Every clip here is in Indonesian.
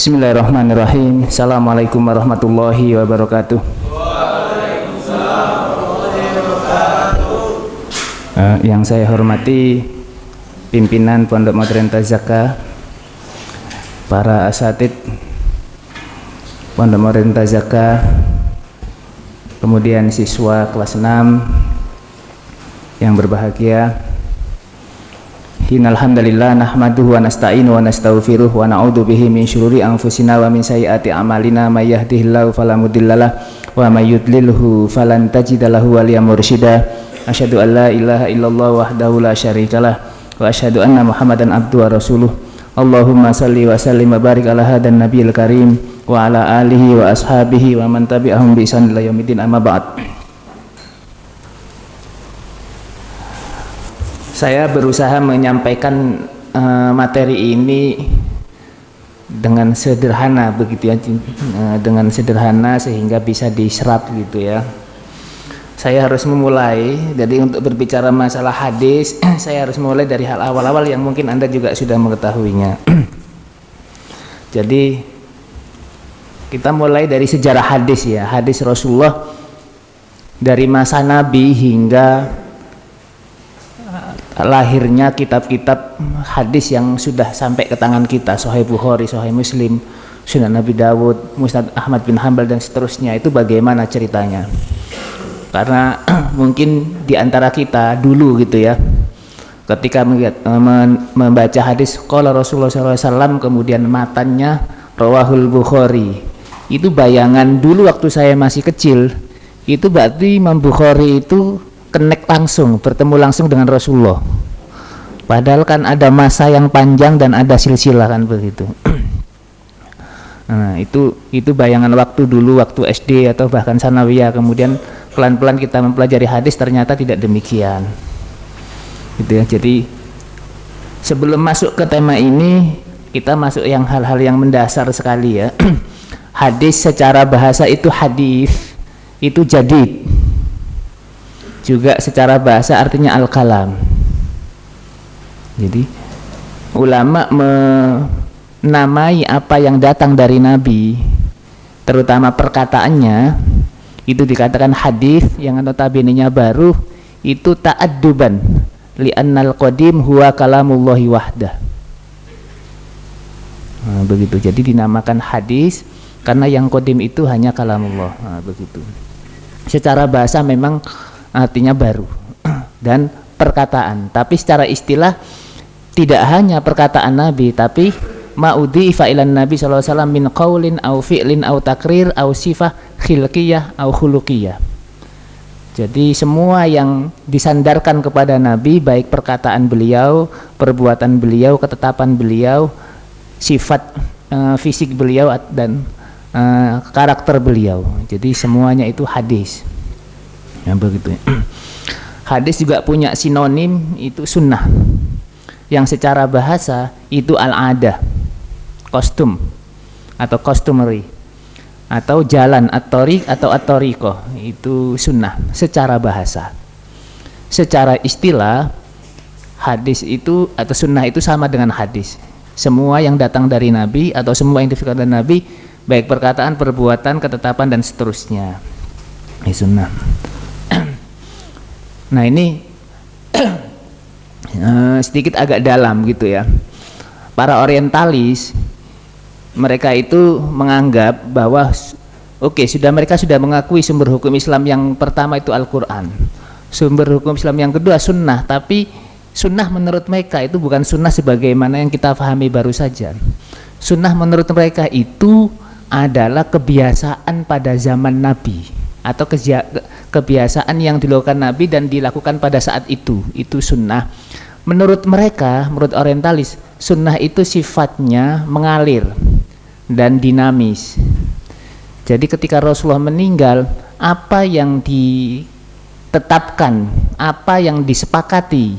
Bismillahirrahmanirrahim. Assalamualaikum warahmatullahi wabarakatuh. Yang saya hormati pimpinan Pondok Modern Tazaka, para asatid Pondok Modern Tazaka, kemudian siswa kelas 6 yang berbahagia. Innal hamdalillah nahmaduhu wa nasta'inu wa nastaghfiruh wa na'udzu bihi min syururi anfusina wa min sayyiati a'malina may yahdihillahu fala mudhillalah wa may yudlilhu falan tajida lahu waliyan mursyida. Asyhadu an la ilaha illallah wahdahu la syarikalah wa asyhadu anna Muhammadan abduhu wa rasuluh. Allahumma salli wa sallim wa barik ala hadan nabiyil karim wa ala alihi wa ashabihi wa man tabi'ahum bi ihsan ila yaumiddin, amma ba'd. Saya berusaha menyampaikan materi ini dengan sederhana begitu ya, dengan sederhana sehingga bisa diserap gitu ya. Saya harus memulai, jadi untuk berbicara masalah hadis saya harus mulai dari hal awal-awal yang mungkin Anda juga sudah mengetahuinya. Jadi kita mulai dari sejarah hadis ya, hadis Rasulullah dari masa Nabi hingga lahirnya kitab-kitab hadis yang sudah sampai ke tangan kita, Sahih Bukhari, Sahih Muslim, Sunan Nabi Dawud, Musnad Ahmad bin Hanbal dan seterusnya. Itu bagaimana ceritanya? Karena mungkin di antara kita dulu gitu ya, ketika membaca hadis qala Rasulullah SAW kemudian matannya rawahul Bukhari, itu bayangan dulu waktu saya masih kecil, itu berarti Imam Bukhari itu connect langsung, bertemu langsung dengan Rasulullah. Padahal kan ada masa yang panjang dan ada silsilah kan begitu. Nah, itu bayangan waktu dulu, waktu SD atau bahkan sanawiyah. Kemudian pelan-pelan kita mempelajari hadis, ternyata tidak demikian. Gitu ya. Jadi sebelum masuk ke tema ini, kita masuk yang hal-hal yang mendasar sekali ya. Hadis secara bahasa itu hadis, itu jadid. Juga secara bahasa artinya al-kalam. Jadi ulama menamai apa yang datang dari Nabi, terutama perkataannya, itu dikatakan hadis yang notabene-nya baru, itu ta'adduban li'annal qadim huwa kalamullahi wahdah. Nah, begitu. Jadi dinamakan hadis karena yang qadim itu hanya kalamullah. Nah, begitu. Secara bahasa memang artinya baru dan perkataan, tapi secara istilah tidak hanya perkataan Nabi, tapi ma'udhi fa'ilan Nabi SAW min qaulin au fi'lin au takrir au sifah khilqiyah au khuluqiyah. Jadi semua yang disandarkan kepada Nabi, baik perkataan beliau, perbuatan beliau, ketetapan beliau, sifat fisik beliau dan karakter beliau, jadi semuanya itu hadis. Ya, begitu ya. Hadis juga punya sinonim, itu sunnah, yang secara bahasa itu al-adah, kostum atau customary, atau jalan at-tariq atau at-tariqah, itu sunnah secara bahasa. Secara istilah hadis itu atau sunnah itu sama dengan hadis, semua yang datang dari Nabi atau semua yang dikatakan dari Nabi, baik perkataan, perbuatan, ketetapan dan seterusnya, sunnah. Nah ini sedikit agak dalam gitu ya. Para orientalis mereka itu menganggap bahwa mereka sudah mengakui sumber hukum Islam yang pertama itu Al-Quran, sumber hukum Islam yang kedua sunnah, tapi sunnah menurut mereka itu bukan sunnah sebagaimana yang kita pahami baru saja. Sunnah menurut mereka itu adalah kebiasaan pada zaman Nabi atau kebiasaan yang dilakukan Nabi dan dilakukan pada saat itu sunnah. Menurut mereka, menurut orientalis, sunnah itu sifatnya mengalir dan dinamis. Jadi ketika Rasulullah meninggal, apa yang ditetapkan, apa yang disepakati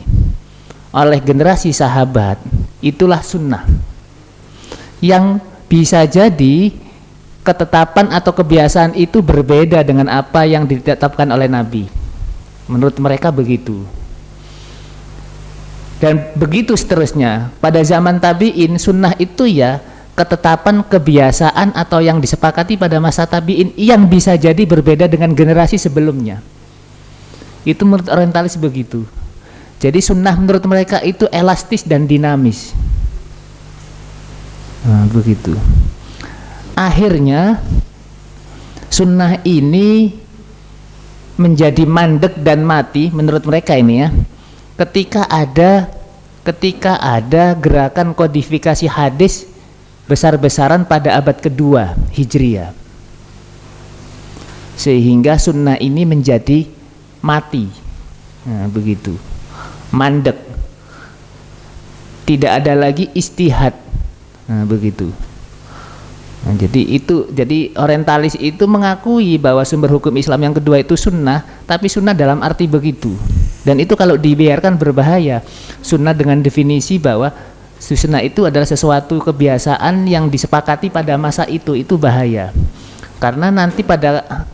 oleh generasi sahabat, itulah sunnah, yang bisa jadi ketetapan atau kebiasaan itu berbeda dengan apa yang ditetapkan oleh Nabi. Menurut mereka begitu. Dan begitu seterusnya. Pada zaman tabi'in, sunnah itu ya ketetapan, kebiasaan atau yang disepakati pada masa tabi'in yang bisa jadi berbeda dengan generasi sebelumnya. Itu menurut orientalis begitu. Jadi sunnah menurut mereka itu elastis dan dinamis. Nah, begitu. Akhirnya sunnah ini menjadi mandek dan mati menurut mereka ini ya. Ketika ada gerakan kodifikasi hadis besar-besaran pada abad kedua Hijriah, sehingga sunnah ini menjadi mati. Nah, begitu, mandek, tidak ada lagi istihad. Nah, begitu. Nah, jadi orientalis itu mengakui bahwa sumber hukum Islam yang kedua itu sunnah, tapi sunnah dalam arti begitu. Dan itu kalau dibiarkan berbahaya. Sunnah dengan definisi bahwa sunnah itu adalah sesuatu kebiasaan yang disepakati pada masa itu bahaya. Karena nanti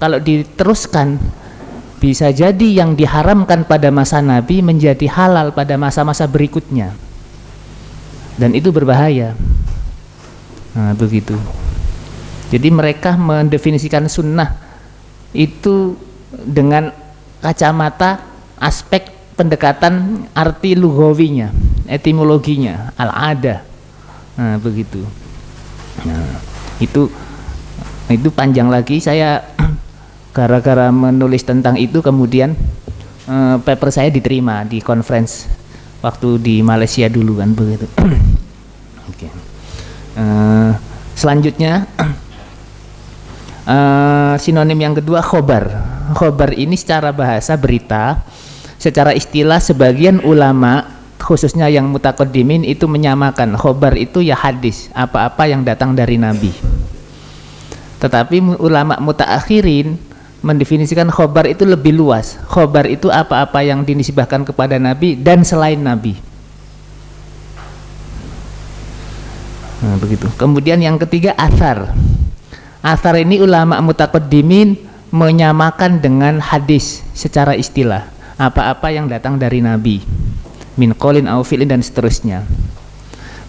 kalau diteruskan bisa jadi yang diharamkan pada masa Nabi menjadi halal pada masa-masa berikutnya. Dan itu berbahaya. Nah, begitu. Jadi mereka mendefinisikan sunnah itu dengan kacamata aspek pendekatan arti lughawinya, etimologinya, al-adah. Nah, begitu. Nah, itu panjang lagi. Saya gara-gara menulis tentang itu kemudian paper saya diterima di conference waktu di Malaysia dulu kan, begitu. Oke. Selanjutnya sinonim yang kedua khobar. Khobar ini secara bahasa berita, secara istilah sebagian ulama khususnya yang mutaqaddimin itu menyamakan khobar itu ya hadis, apa-apa yang datang dari Nabi. Tetapi ulama mutaakhirin mendefinisikan khobar itu lebih luas. Khobar itu apa-apa yang dinisbahkan kepada Nabi dan selain Nabi. Nah, begitu. Kemudian yang ketiga athar. Athar ini ulama mutaqaddimin menyamakan dengan hadis secara istilah, apa-apa yang datang dari Nabi, min qaulin aw fi'lin dan seterusnya.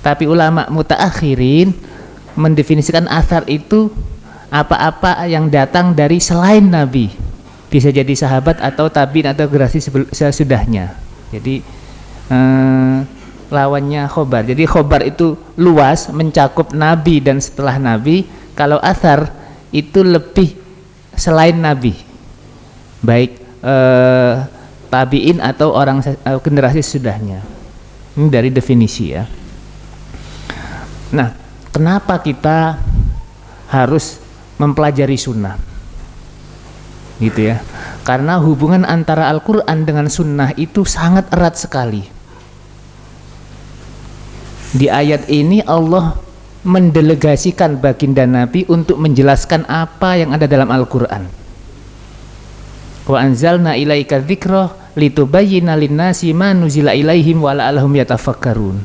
Tapi ulama mutaakhirin mendefinisikan athar itu apa-apa yang datang dari selain Nabi, bisa jadi sahabat atau tabi'in atau generasi sesudahnya. Jadi lawannya khobar. Jadi khobar itu luas, mencakup Nabi dan setelah Nabi. Kalau athar itu lebih selain Nabi, baik tabi'in atau orang generasi sesudahnya. Ini dari definisi ya. Nah, kenapa kita harus mempelajari sunnah? Gitu ya. Karena hubungan antara Al-Quran dengan sunnah itu sangat erat sekali. Di ayat ini Allah mendelegasikan baginda Nabi untuk menjelaskan apa yang ada dalam Al-Quran. Wa anzalna ilaika dzikra litubayyina linnasi ma nuzila ilaihim wa la'allahum yatafakkarun.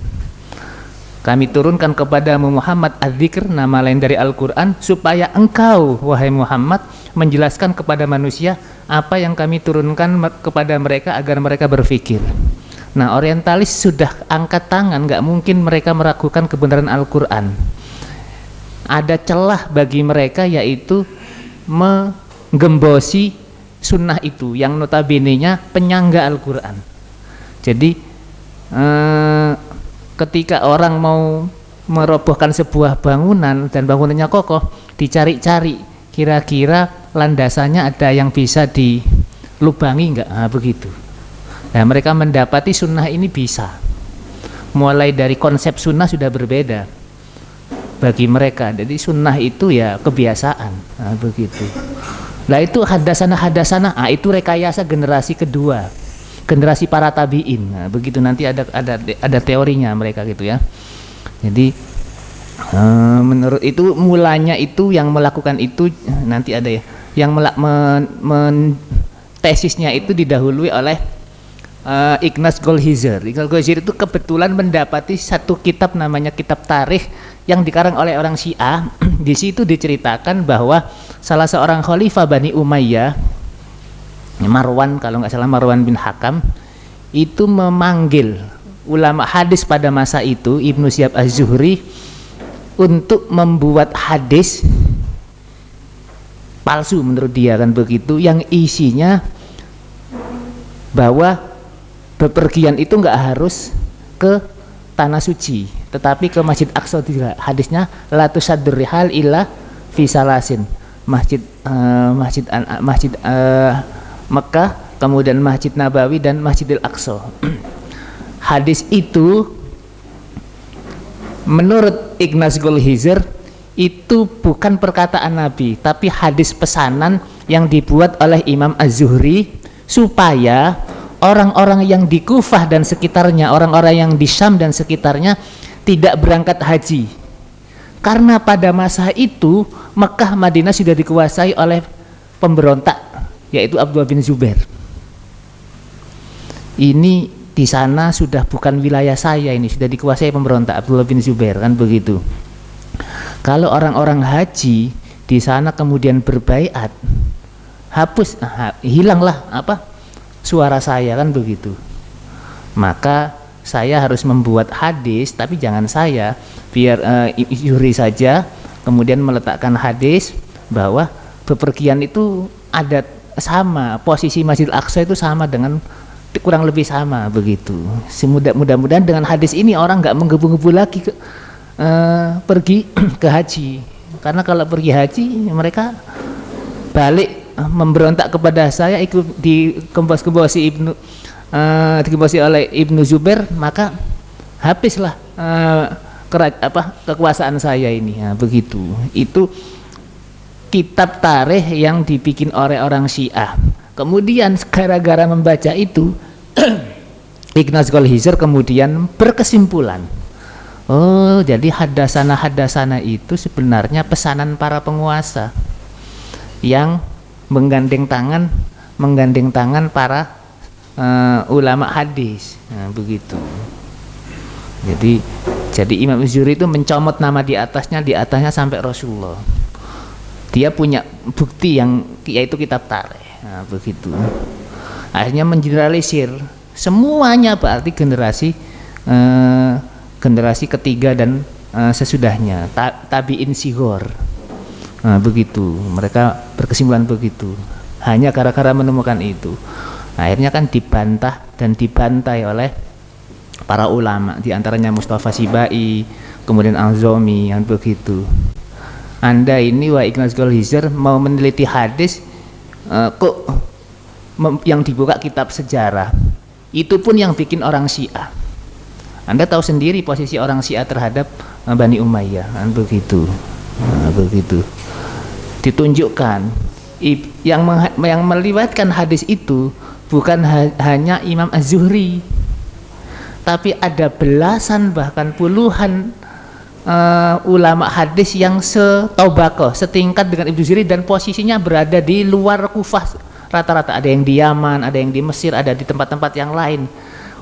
Kami turunkan kepadamu Muhammad az-dzikr, nama lain dari Al-Quran, supaya engkau wahai Muhammad menjelaskan kepada manusia apa yang kami turunkan kepada mereka agar mereka berpikir. Nah, orientalis sudah angkat tangan, nggak mungkin mereka meragukan kebenaran Al-Quran. Ada celah bagi mereka, yaitu menggembosi sunnah itu yang notabene-nya penyangga Al-Quran. Jadi ketika orang mau merobohkan sebuah bangunan dan bangunannya kokoh, dicari-cari kira-kira landasannya ada yang bisa dilubangi nggak? Nah, begitu. Nah, mereka mendapati sunnah ini bisa. Mulai dari konsep sunnah sudah berbeda bagi mereka. Jadi sunnah itu ya kebiasaan. Nah, begitu. Nah, itu hadasana, itu rekayasa generasi kedua, generasi para tabi'in. Nah, begitu, nanti ada teorinya mereka gitu ya. Jadi menurut itu mulanya itu yang melakukan itu nanti ada ya. Yang tesisnya itu didahului oleh Ignaz Goldziher. Ignaz Goldziher itu kebetulan mendapati satu kitab namanya Kitab Tarikh yang dikarang oleh orang Syiah. Di situ diceritakan bahwa salah seorang khalifah Bani Umayyah, Marwan kalau nggak salah, Marwan bin Hakam, itu memanggil ulama hadis pada masa itu, Ibnu Syihab Az-Zuhri, untuk membuat hadis palsu menurut dia kan begitu, yang isinya bahwa bepergian itu nggak harus ke tanah suci tetapi ke Masjid Aqsa. Hadisnya la tusaddur rihal illa fi salasin, masjid Mekah, kemudian Masjid Nabawi dan Masjidil Aqsa. Hadis itu menurut Ignaz Golhizer itu bukan perkataan Nabi, tapi hadis pesanan yang dibuat oleh Imam Az-Zuhri supaya orang-orang yang di Kufah dan sekitarnya, orang-orang yang di Syam dan sekitarnya tidak berangkat haji. Karena pada masa itu Mekah Madinah sudah dikuasai oleh pemberontak, yaitu Abdullah bin Zubair. Ini di sana sudah bukan wilayah saya, ini sudah dikuasai pemberontak Abdullah bin Zubair kan begitu. Kalau orang-orang haji di sana kemudian berbaiat, hilanglah suara saya kan begitu. Maka saya harus membuat hadis, tapi jangan saya, biar Zuhri saja kemudian meletakkan hadis bahwa bepergian itu ada sama, posisi Masjidil Aqsa itu sama dengan, kurang lebih sama begitu. Mudah-mudahan dengan hadis ini orang nggak menggebu-gebu lagi pergi ke haji, karena kalau pergi haji mereka balik memberontak kepada saya, ikut dikembosi oleh Ibnu Zubair, maka habislah kekuasaan saya ini. Nah, begitu. Itu kitab tarikh yang dibikin oleh orang Syiah. Kemudian gara-gara membaca itu Ignaz Golhizer kemudian berkesimpulan, oh jadi hadasana itu sebenarnya pesanan para penguasa yang menggandeng tangan para ulama hadis. Nah, begitu. Jadi Imam Az-Zuhri itu mencomot nama di atasnya sampai Rasulullah. Dia punya bukti yang yaitu kitab tarikh. Nah, begitu. Akhirnya mengeneralisir semuanya, berarti generasi ketiga dan sesudahnya, tabi'in sighar. Nah, begitu. Mereka berkesimpulan begitu. Hanya gara-gara menemukan itu. Akhirnya kan dibantah dan dibantai oleh para ulama, diantaranya Mustafa Sibai, kemudian Al-Zomi, yang begitu. Anda ini Ignaz Golhizer mau meneliti hadis, yang dibuka kitab sejarah, itu pun yang bikin orang Syiah. Anda tahu sendiri posisi orang Syiah terhadap Bani Umayyah, kan begitu. Nah, begitu. Ditunjukkan yang meliwatkan hadis itu bukan hanya Imam Az-Zuhri, tapi ada belasan bahkan puluhan ulama hadis yang setobaqoh, setingkat dengan Ibnu Zuhri, dan posisinya berada di luar Kufah rata-rata. Ada yang di Yaman, ada yang di Mesir, ada di tempat-tempat yang lain.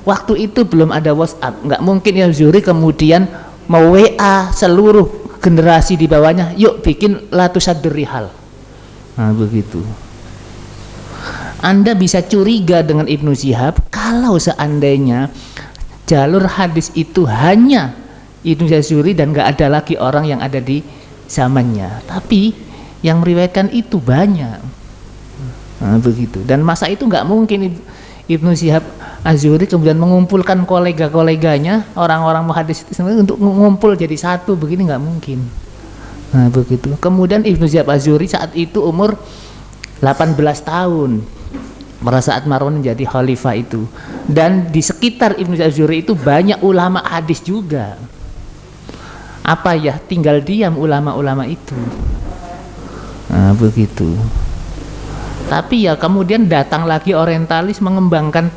Waktu itu belum ada WhatsApp, nggak mungkin ya Zuhri kemudian mau WA seluruh generasi di bawahnya, yuk bikin la tusaddur rihal. Nah, begitu. Anda bisa curiga dengan Ibnu Syihab kalau seandainya jalur hadis itu hanya Ibnu Zuhri dan nggak ada lagi orang yang ada di zamannya, tapi yang meriwayatkan itu banyak. Nah, begitu. Dan masa itu nggak mungkin Ibnu Syihab Az-Zuhri kemudian mengumpulkan kolega-koleganya, orang-orang muhadis untuk mengumpul jadi satu, begini nggak mungkin. Nah, begitu. Kemudian Ibnu Syihab Az-Zuhri saat itu umur 18 tahun pada saat Marwan menjadi khalifah itu, dan di sekitar Ibnu Syihab Az-Zuhri itu banyak ulama hadis juga. Apa ya, tinggal diam ulama-ulama itu. Nah, begitu. Tapi ya kemudian datang lagi orientalis mengembangkan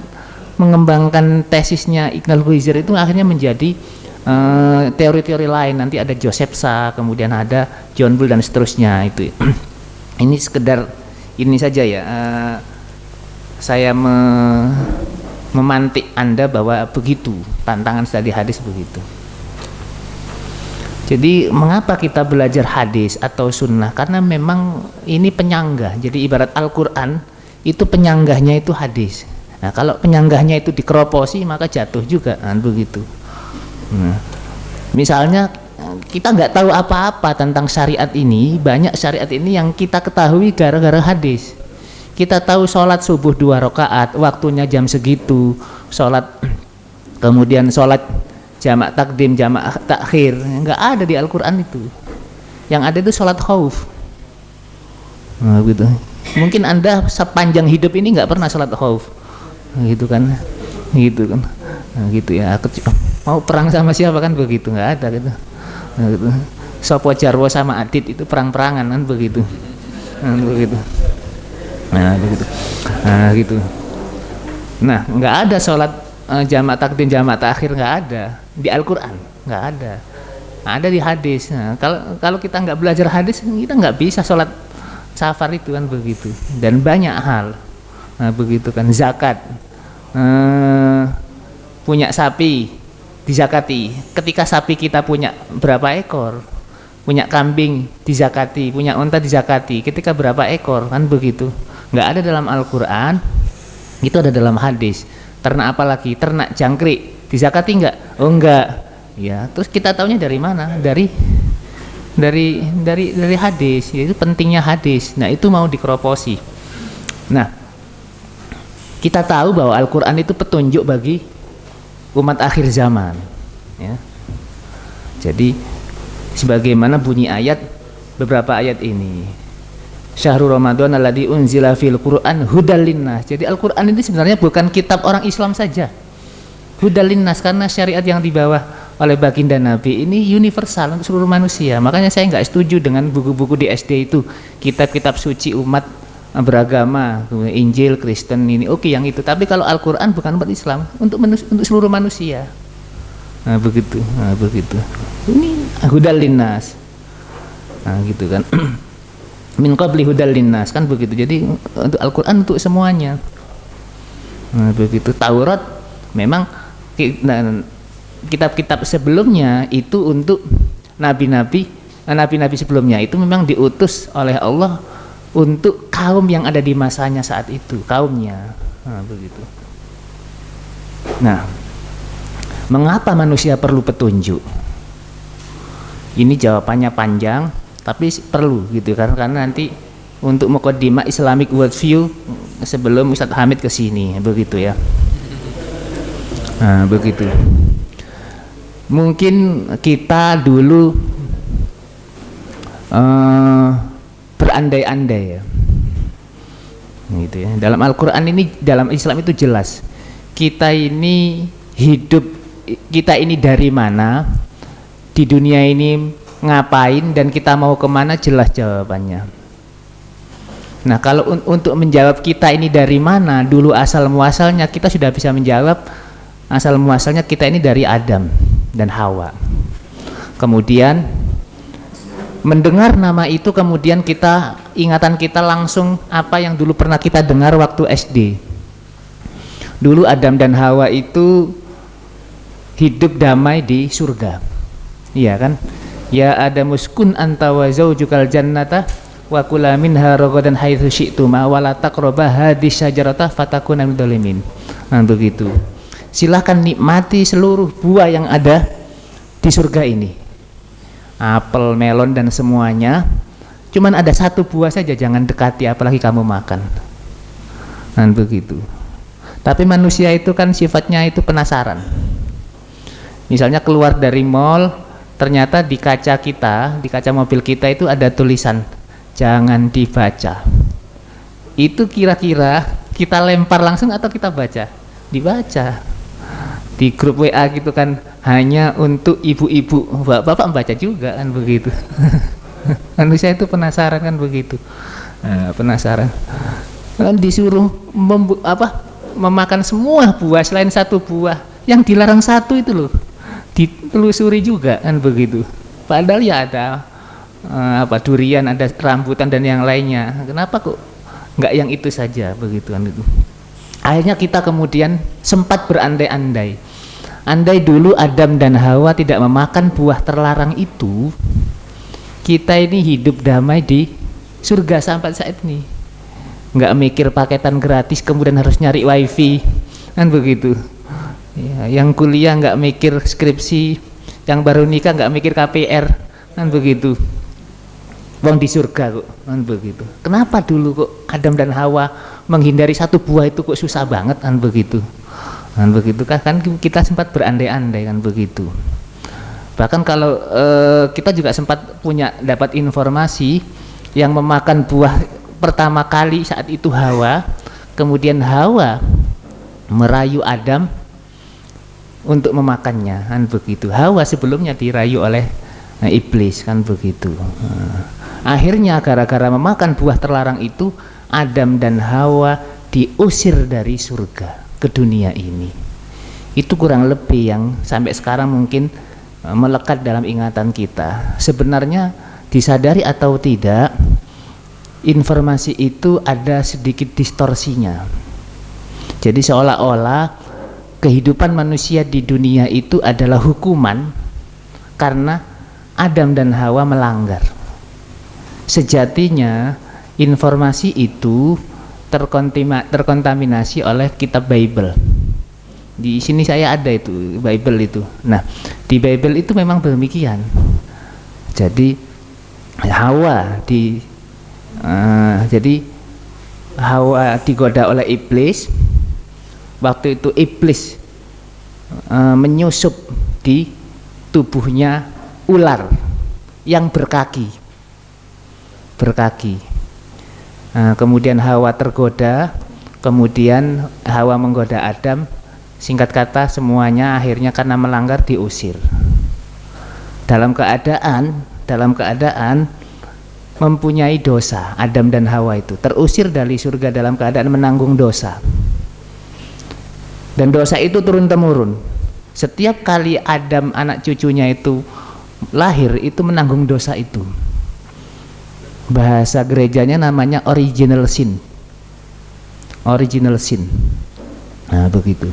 tesisnya Ignaz Golhizer itu, akhirnya menjadi teori-teori lain. Nanti ada Joseph Sa, kemudian ada John Bull dan seterusnya itu. Ini sekedar ini saja ya, saya memantik Anda bahwa begitu tantangan studi hadis begitu. Jadi mengapa kita belajar hadis atau sunnah? Karena memang ini penyanggah. Jadi ibarat Al-Quran itu penyanggahnya itu hadis. Nah, kalau penyanggahnya itu dikeroposi maka jatuh juga, kan begitu. Nah, misalnya kita nggak tahu apa-apa tentang syariat ini. Banyak syariat ini yang kita ketahui gara-gara hadis. Kita tahu sholat subuh 2 rakaat, waktunya jam segitu, sholat kemudian sholat jamak takdim, jamak takhir, nggak ada di Al-Quran itu. Yang ada itu sholat khauf. Nah, gitu. Mungkin Anda sepanjang hidup ini nggak pernah sholat khauf, gitu kan, gitu kan, nah, gitu ya. Aku mau perang sama siapa kan begitu, nggak ada gitu. Nah, gitu. Sopo Jarwo sama Adit itu perang-perangan kan begitu, nah, begitu. Nah, begitu. Nah, gitu. Nah, nggak ada sholat jamak takdim, jamak takhir, nggak ada di Al-Quran, nggak ada. Ada di hadis. Nah, kalau kita nggak belajar hadis, kita nggak bisa sholat safar itu kan begitu. Dan banyak hal, nah, begitu kan. Zakat, punya sapi dizakati. Ketika sapi kita punya berapa ekor, punya kambing dizakati, punya unta dizakati. Ketika berapa ekor kan begitu. Nggak ada dalam Al-Quran, itu ada dalam hadis. Ternak apa lagi? Ternak jangkrik dizakati nggak? Oh enggak. Ya, terus kita taunya dari mana? Dari hadis. Itu pentingnya hadis. Nah, itu mau dikeroposi. Nah, kita tahu bahwa Al-Quran itu petunjuk bagi umat akhir zaman, ya. Jadi sebagaimana bunyi ayat, beberapa ayat ini, Syahrul Ramadan alladzi unzila fil Qur'an hudal linnas. Jadi Al-Quran ini sebenarnya bukan kitab orang Islam saja, hudal linnas, karena syariat yang dibawa oleh baginda Nabi ini universal untuk seluruh manusia. Makanya saya nggak setuju dengan buku-buku di SD itu kitab-kitab suci umat beragama, Injil, Kristen ini, oke yang itu. Tapi kalau Al-Quran bukan umat Islam, untuk seluruh manusia. Nah, begitu. Nah, begitu. Ini hudal linnas. Nah, gitu kan. Min qabli hudal linnas kan begitu. Jadi untuk Al-Quran untuk semuanya. Nah, begitu. Taurat memang kitab-kitab sebelumnya itu untuk nabi-nabi sebelumnya itu memang diutus oleh Allah untuk kaum yang ada di masanya saat itu, kaumnya. Nah, begitu. Nah, mengapa manusia perlu petunjuk? Ini jawabannya panjang, tapi perlu gitu karena nanti untuk muqaddimah Islamic worldview sebelum Ustadz Hamid kesini, begitu ya. Nah, begitu. Mungkin kita dulu berandai-andai ya, gitu ya. Dalam Al-Quran ini, dalam Islam itu jelas. Kita ini hidup, kita ini dari mana, di dunia ini ngapain, dan kita mau kemana, jelas jawabannya. Nah, kalau untuk menjawab kita ini dari mana, dulu asal muasalnya, kita sudah bisa menjawab. Asal muasalnya kita ini dari Adam dan Hawa. Kemudian mendengar nama itu, kemudian ingatan kita langsung apa yang dulu pernah kita dengar waktu SD. Dulu Adam dan Hawa itu hidup damai di surga, iya kan? Ya Adamus kun anta wa zaujukal jannata wa kula minha ragadan haitsu syi'tuma wa la taqraba hadhihi syajarata fatakuna minadh dhalimin. Nah, begitu. Silakan nikmati seluruh buah yang ada di surga ini, apel, melon dan semuanya. Cuman ada satu buah saja jangan dekati, apalagi kamu makan. Nah, begitu. Tapi manusia itu kan sifatnya itu penasaran. Misalnya keluar dari mall, ternyata di kaca kita, di kaca mobil kita itu ada tulisan jangan dibaca. Itu kira-kira kita lempar langsung atau kita baca? Dibaca. Di grup WA gitu kan, hanya untuk ibu-ibu, bapak membaca juga kan begitu. Manusia itu penasaran kan begitu. Nah, penasaran kan disuruh memakan semua buah selain satu buah yang dilarang satu itu loh, ditelusuri juga kan begitu. Padahal ya ada durian, ada rambutan dan yang lainnya. Kenapa kok nggak yang itu saja begitu kan itu. Akhirnya kita kemudian sempat berandai-andai. Andai dulu Adam dan Hawa tidak memakan buah terlarang itu, kita ini hidup damai di surga sampai saat ini. Nggak mikir paketan gratis kemudian harus nyari wifi kan begitu. Ya, yang kuliah nggak mikir skripsi, yang baru nikah nggak mikir KPR, kan begitu. Wong di surga kok, kan begitu. Kenapa dulu kok Adam dan Hawa menghindari satu buah itu kok susah banget, kan begitu. Kan begitu kan kita sempat berandai-andai, kan begitu. Bahkan kalau kita juga sempat dapat informasi yang memakan buah pertama kali saat itu Hawa, kemudian Hawa merayu Adam untuk memakannya, kan begitu. Hawa sebelumnya dirayu oleh iblis, kan begitu. Akhirnya gara-gara memakan buah terlarang itu, Adam dan Hawa diusir dari surga ke dunia ini. Itu kurang lebih yang sampai sekarang mungkin melekat dalam ingatan kita. Sebenarnya disadari atau tidak, informasi itu ada sedikit distorsinya. Jadi seolah-olah kehidupan manusia di dunia itu adalah hukuman karena Adam dan Hawa melanggar. Sejatinya informasi itu terkontaminasi oleh kitab Bible. Di sini saya ada itu Bible itu. Nah, di Bible itu memang demikian. Jadi Hawa digoda oleh iblis. Waktu itu iblis menyusup di tubuhnya ular yang berkaki. Kemudian Hawa tergoda, kemudian Hawa menggoda Adam. Singkat kata semuanya akhirnya karena melanggar diusir. Dalam keadaan mempunyai dosa, Adam dan Hawa itu terusir dari surga dalam keadaan menanggung dosa. Dan dosa itu turun-temurun. Setiap kali Adam anak cucunya itu lahir itu menanggung dosa itu. Bahasa gerejanya namanya original sin. Nah, begitu.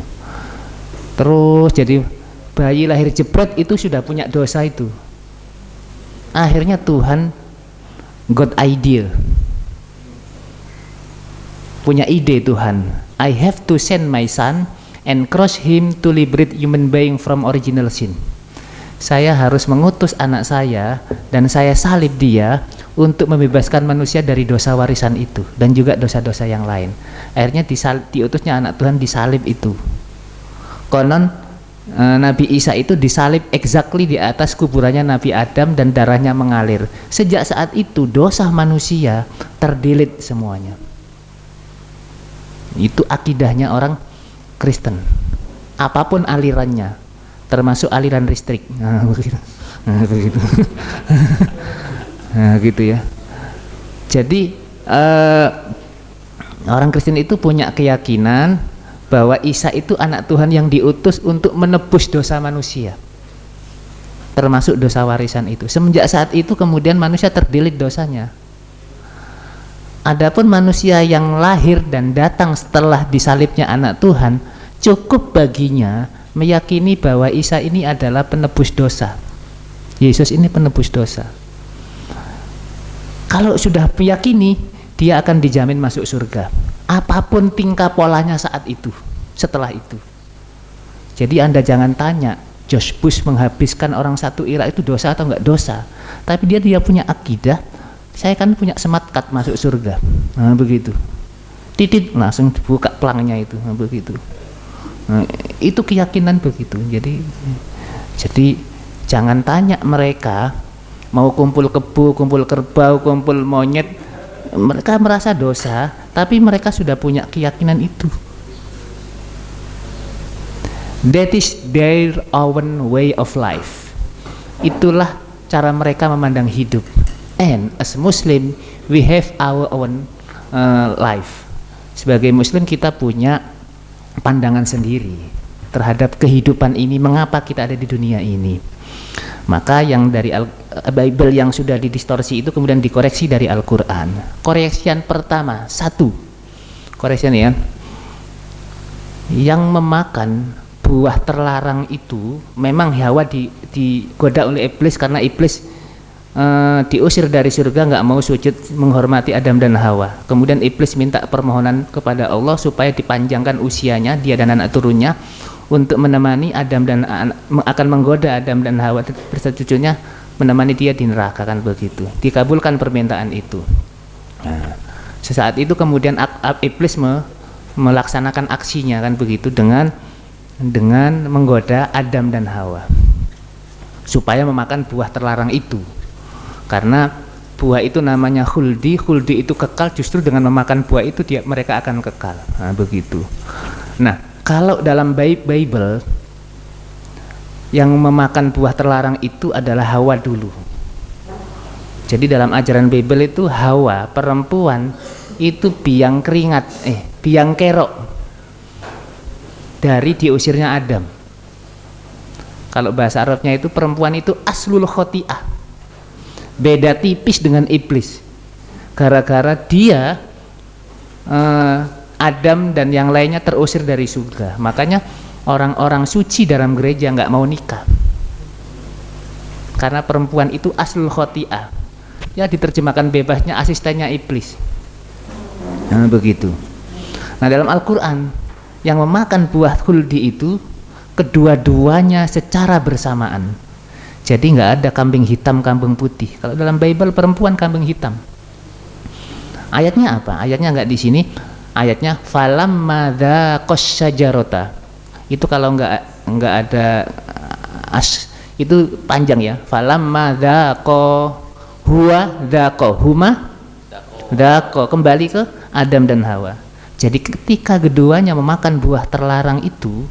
Terus jadi bayi lahir jebret itu sudah punya dosa itu. Akhirnya Tuhan God idea. Punya ide Tuhan. I have to send my son and crush him to liberate human being from original sin. Saya harus mengutus anak saya dan saya salib dia untuk membebaskan manusia dari dosa warisan itu dan juga dosa-dosa yang lain. Akhirnya diutusnya anak Tuhan disalib itu. Konon Nabi Isa itu disalib exactly di atas kuburannya Nabi Adam dan darahnya mengalir. Sejak saat itu dosa manusia terdelete semuanya. Itu akidahnya orang Kristen. Apapun alirannya, termasuk aliran listrik. Nah, begitu. Nah, gitu ya. Jadi orang Kristen itu punya keyakinan bahwa Isa itu anak Tuhan yang diutus untuk menebus dosa manusia, termasuk dosa warisan itu. Semenjak saat itu kemudian manusia terdelete dosanya. Adapun manusia yang lahir dan datang setelah disalibnya anak Tuhan, cukup baginya meyakini bahwa Isa ini adalah penebus dosa. Yesus ini penebus dosa. Kalau sudah meyakini, dia akan dijamin masuk surga. Apapun tingkah polanya saat itu, setelah itu. Jadi Anda jangan tanya, George Bush menghabiskan orang satu Irak itu dosa atau enggak dosa. Tapi dia punya akidah, saya kan punya smart card masuk surga. Nah, begitu. Titit langsung buka pelangnya itu, nah, begitu. Nah, itu keyakinan begitu. Jadi jangan tanya mereka mau kumpul kebo, kumpul kerbau, kumpul monyet, mereka merasa dosa, tapi mereka sudah punya keyakinan itu. That is their own way of life. Itulah cara mereka memandang hidup. And as Muslim, we have our own life. Sebagai Muslim kita punya pandangan sendiri terhadap kehidupan ini, mengapa kita ada di dunia ini. Maka yang dari Bible yang sudah didistorsi itu kemudian dikoreksi dari Al-Quran. Koreksian pertama, satu koreksian ya, yang memakan buah terlarang itu memang Hawa digoda oleh iblis karena iblis diusir dari surga, nggak mau sujud menghormati Adam dan Hawa. Kemudian iblis minta permohonan kepada Allah supaya dipanjangkan usianya dia dan anak turunnya untuk menemani Adam dan akan menggoda Adam dan Hawa beserta cucunya, menemani dia di neraka, kan begitu. Dikabulkan permintaan itu. Nah, sesaat itu kemudian iblis melaksanakan aksinya, kan begitu, dengan menggoda Adam dan Hawa supaya memakan buah terlarang itu. Karena buah itu namanya khuldi itu kekal, justru dengan memakan buah itu mereka akan kekal. Nah, begitu. Nah, kalau dalam Bible yang memakan buah terlarang itu adalah Hawa dulu. Jadi dalam ajaran Bible itu Hawa, perempuan itu biang kerok dari diusirnya Adam. Kalau bahasa Arabnya itu perempuan itu aslul khoti'ah, beda tipis dengan iblis. Gara-gara dia Adam dan yang lainnya terusir dari surga, makanya orang-orang suci dalam gereja nggak mau nikah, karena perempuan itu aslul khoti'ah, ya diterjemahkan bebasnya asistennya iblis. Nah, begitu. Nah, dalam Al-Quran yang memakan buah khuldi itu kedua-duanya secara bersamaan. Jadi nggak ada kambing hitam kambing putih. Kalau dalam Bible perempuan kambing hitam. Ayatnya apa? Ayatnya nggak di sini. Ayatnya falamma dzaqas syajarata. Itu kalau nggak ada itu panjang ya. Falamma dzaqo huwa dzaqo huma dzaqo, kembali ke Adam dan Hawa. Jadi ketika keduanya memakan buah terlarang itu,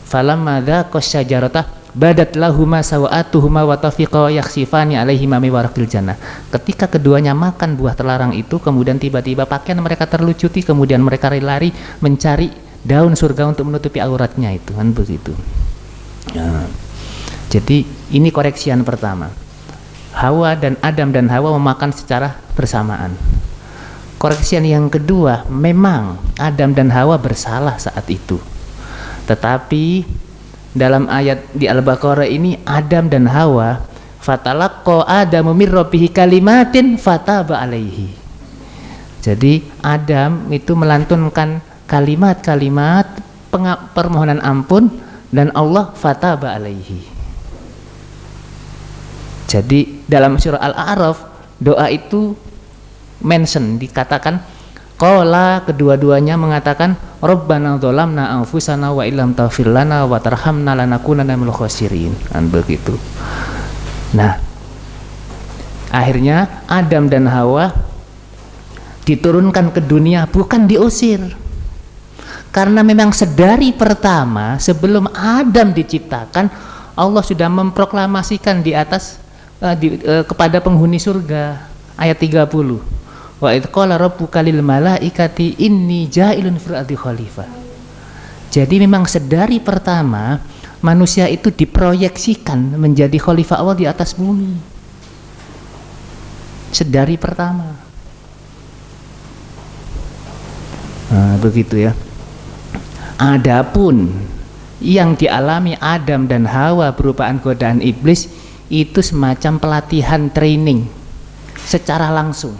falamma dzaqas syajarata badat lahuma sawatuhuma wa tafiqa yakhsifani alaihima min waraqil jannah. Ketika keduanya makan buah terlarang itu, kemudian tiba-tiba pakaian mereka terlucuti, kemudian mereka lari mencari daun surga untuk menutupi auratnya, itu kan begitu. Ya. Jadi ini koreksian pertama. Hawa dan Adam dan Hawa memakan secara bersamaan. Koreksian yang kedua, memang Adam dan Hawa bersalah saat itu. Tetapi dalam ayat di Al-Baqarah ini Adam dan Hawa fatalaqqa Adamu mir rabbihi kalimatin fataba alaihi. Jadi Adam itu melantunkan kalimat-kalimat permohonan ampun dan Allah fataba alaihi. Jadi dalam surah Al-A'raf doa itu dikatakan qala, kedua-duanya mengatakan Rabbana dzalamna anfusana wa illam taghfir lana wa tarhamna lanakunanna minal khasirin, kan begitu. Nah, akhirnya Adam dan Hawa diturunkan ke dunia, bukan diusir. Karena memang sedari pertama sebelum Adam diciptakan, Allah sudah memproklamasikan di atas kepada penghuni surga, ayat 30. Wa idz qala rabbuka lil malaikati inni ja'ilun fil ardi khalifah. Jadi memang sedari pertama manusia itu diproyeksikan menjadi khalifah Allah di atas bumi. Sedari pertama. Nah, begitu ya. Adapun yang dialami Adam dan Hawa berupa godaan iblis itu semacam pelatihan training secara langsung.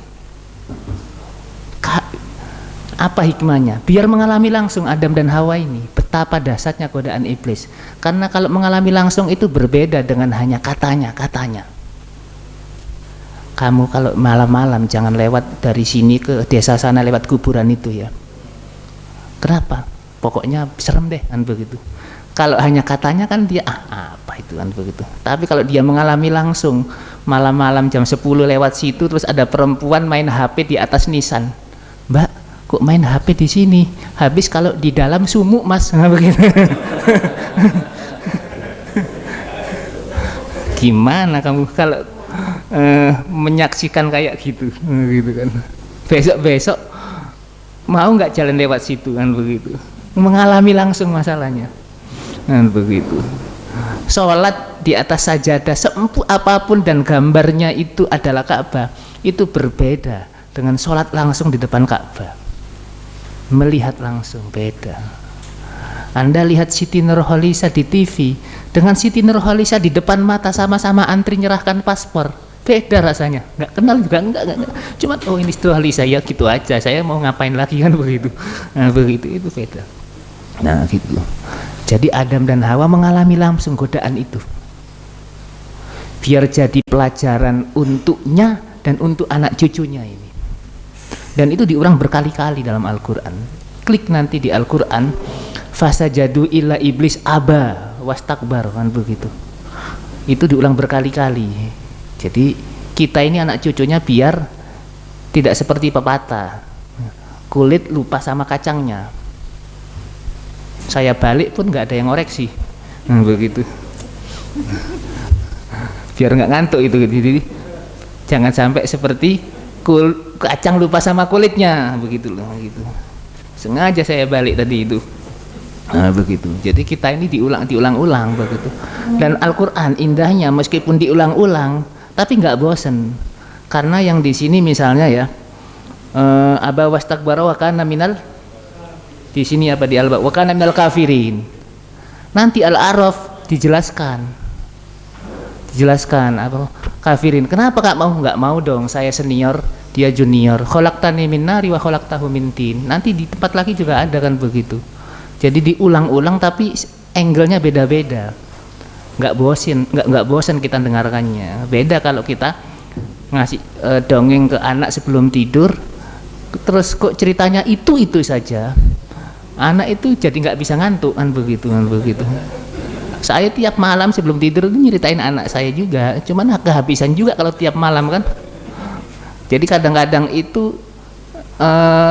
Apa hikmahnya? Biar mengalami langsung Adam dan Hawa ini betapa dahsyatnya godaan iblis. Karena kalau mengalami langsung itu berbeda dengan hanya katanya. Kamu kalau malam-malam jangan lewat dari sini ke desa sana lewat kuburan itu ya. Kenapa? Pokoknya serem deh, kan begitu. Kalau hanya katanya kan dia apa itu, kan begitu. Tapi kalau dia mengalami langsung malam-malam jam 10 lewat situ, terus ada perempuan main HP di atas nisan. Mbak, kok main HP di sini? Habis kalau di dalam sumuk mas, begitu. Gimana kamu kalau menyaksikan kayak gitu, gitu kan? Besok mau nggak jalan lewat situ, kan begitu? Mengalami langsung masalahnya, kan begitu. Sholat di atas sajadah seempuk apapun dan gambarnya itu adalah Ka'bah, itu berbeda dengan sholat langsung di depan Ka'bah. Melihat langsung beda. Anda lihat Siti Nurholisa di TV dengan Siti Nurholisa di depan mata sama-sama antri nyerahkan paspor, beda rasanya. Nggak kenal juga, enggak. Cuma oh ini Nurholisa ya gitu aja, saya mau ngapain lagi, kan begitu. Nah begitu, itu beda. Nah gitu. Jadi Adam dan Hawa mengalami langsung godaan itu, biar jadi pelajaran untuknya dan untuk anak cucunya ini. Dan itu diulang berkali-kali dalam Al-Quran. Klik nanti di Al-Quran, fasajadu illa iblis aba wastakbar, kan begitu. Itu diulang berkali-kali. Jadi kita ini anak cucunya biar tidak seperti pepatah, kulit lupa sama kacangnya. Saya balik pun nggak ada yang ngoreksi, begitu. Biar nggak ngantuk itu. Jadi jangan sampai seperti kacang lupa sama kulitnya, begitu loh. Gitu. Sengaja saya balik tadi itu. Begitu. Jadi kita ini diulang-ulang begitu. Dan Al-Quran indahnya meskipun diulang-ulang, tapi nggak bosen. Karena yang di sini misalnya ya, aba wastakbara wa kana minal, di sini apa di al-ba wa kana minal kafirin. Nanti Al-A'raf dijelaskan apa kafirin. Kenapa nggak mau dong, saya senior dia junior, khalaqtani min nari wa khalaqtahu min tin. Nanti di tempat lagi juga ada kan begitu. Jadi diulang-ulang tapi angle-nya beda-beda. Nggak bosan kita dengarkannya. Beda kalau kita ngasih dongeng ke anak sebelum tidur, terus kok ceritanya itu saja, anak itu jadi nggak bisa ngantuk kan begitu. Saya tiap malam sebelum tidur itu nyeritain anak saya juga, cuman kehabisan juga kalau tiap malam kan. Jadi kadang-kadang itu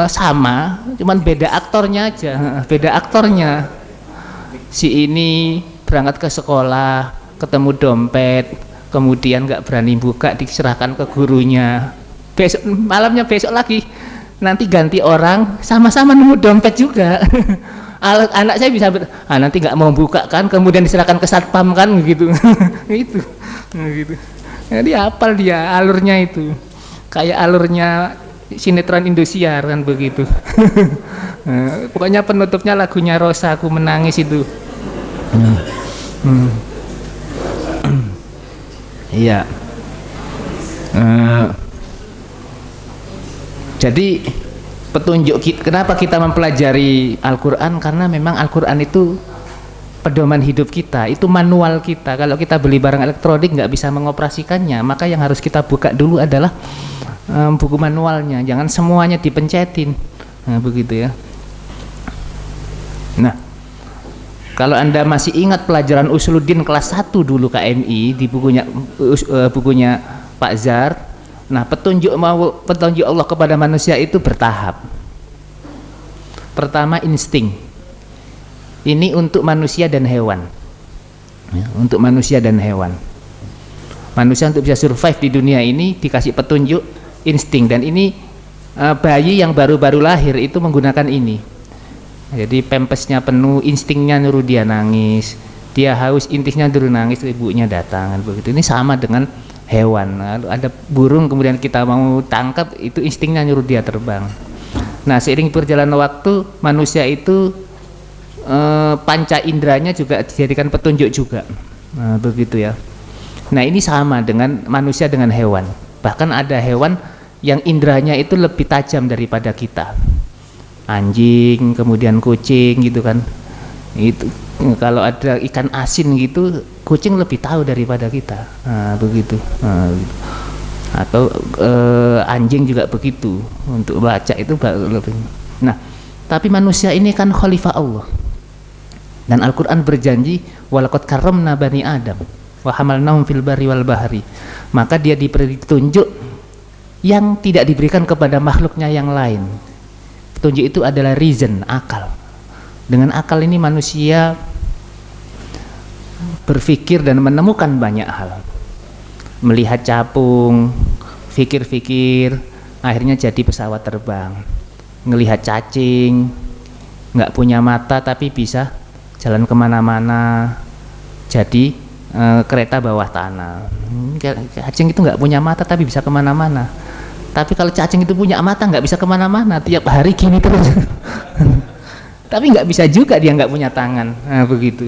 sama, cuman beda aktornya aja. Si ini berangkat ke sekolah ketemu dompet, kemudian nggak berani buka, diserahkan ke gurunya. Malamnya besok lagi nanti ganti orang, sama-sama nemu dompet juga. Anak saya bisa nanti nggak mau buka kan, kemudian diserahkan ke satpam kan gitu. Gitu. Jadi hafal dia alurnya itu, kayak alurnya sinetron Indosiar kan begitu. Pokoknya penutupnya lagunya Rosa, Aku Menangis itu. Iya. Jadi petunjuk kenapa kita mempelajari Al-Quran, karena memang Al-Quran itu pedoman hidup kita, itu manual kita. Kalau kita beli barang elektronik nggak bisa mengoperasikannya, maka yang harus kita buka dulu adalah buku manualnya, jangan semuanya dipencetin. Nah, begitu ya. Nah, kalau Anda masih ingat pelajaran Usuluddin kelas 1 dulu KMI di bukunya Pak Zar. Nah, petunjuk Allah kepada manusia itu bertahap. Pertama insting. Ini untuk manusia dan hewan. Ya, untuk manusia dan hewan. Manusia untuk bisa survive di dunia ini dikasih petunjuk insting, dan ini bayi yang baru-baru lahir itu menggunakan ini. Jadi pempesnya penuh, instingnya nyuruh dia nangis, dia haus, intisnya nyuruh nangis, ibunya datang begitu. Ini sama dengan hewan. Ada burung kemudian kita mau tangkap, itu instingnya nyuruh dia terbang. Nah, seiring berjalannya waktu manusia itu panca inderanya juga dijadikan petunjuk juga. Nah, begitu ya. Nah, ini sama dengan manusia dengan hewan. Bahkan ada hewan yang inderanya itu lebih tajam daripada kita. Anjing, kemudian kucing gitu kan. Itu kalau ada ikan asin gitu, kucing lebih tahu daripada kita. Nah, begitu. Nah, gitu. Atau anjing juga begitu, untuk baca itu lebih. Nah, tapi manusia ini kan khalifah Allah. Dan Al-Quran berjanji, walaqad karramna bani Adam wa hamalnahum fil barri wal bahri. Maka dia diberi petunjuk yang tidak diberikan kepada makhluknya yang lain. Petunjuk itu adalah reason, akal. Dengan akal ini manusia berpikir dan menemukan banyak hal. Melihat capung, pikir-pikir, akhirnya jadi pesawat terbang. Ngelihat cacing, nggak punya mata tapi bisa jalan kemana-mana, jadi kereta bawah tanah. Cacing itu nggak punya mata tapi bisa kemana-mana. Tapi kalau cacing itu punya mata nggak bisa kemana-mana, tiap hari gini terus. Tapi nggak bisa juga, dia nggak punya tangan. Nah, begitu.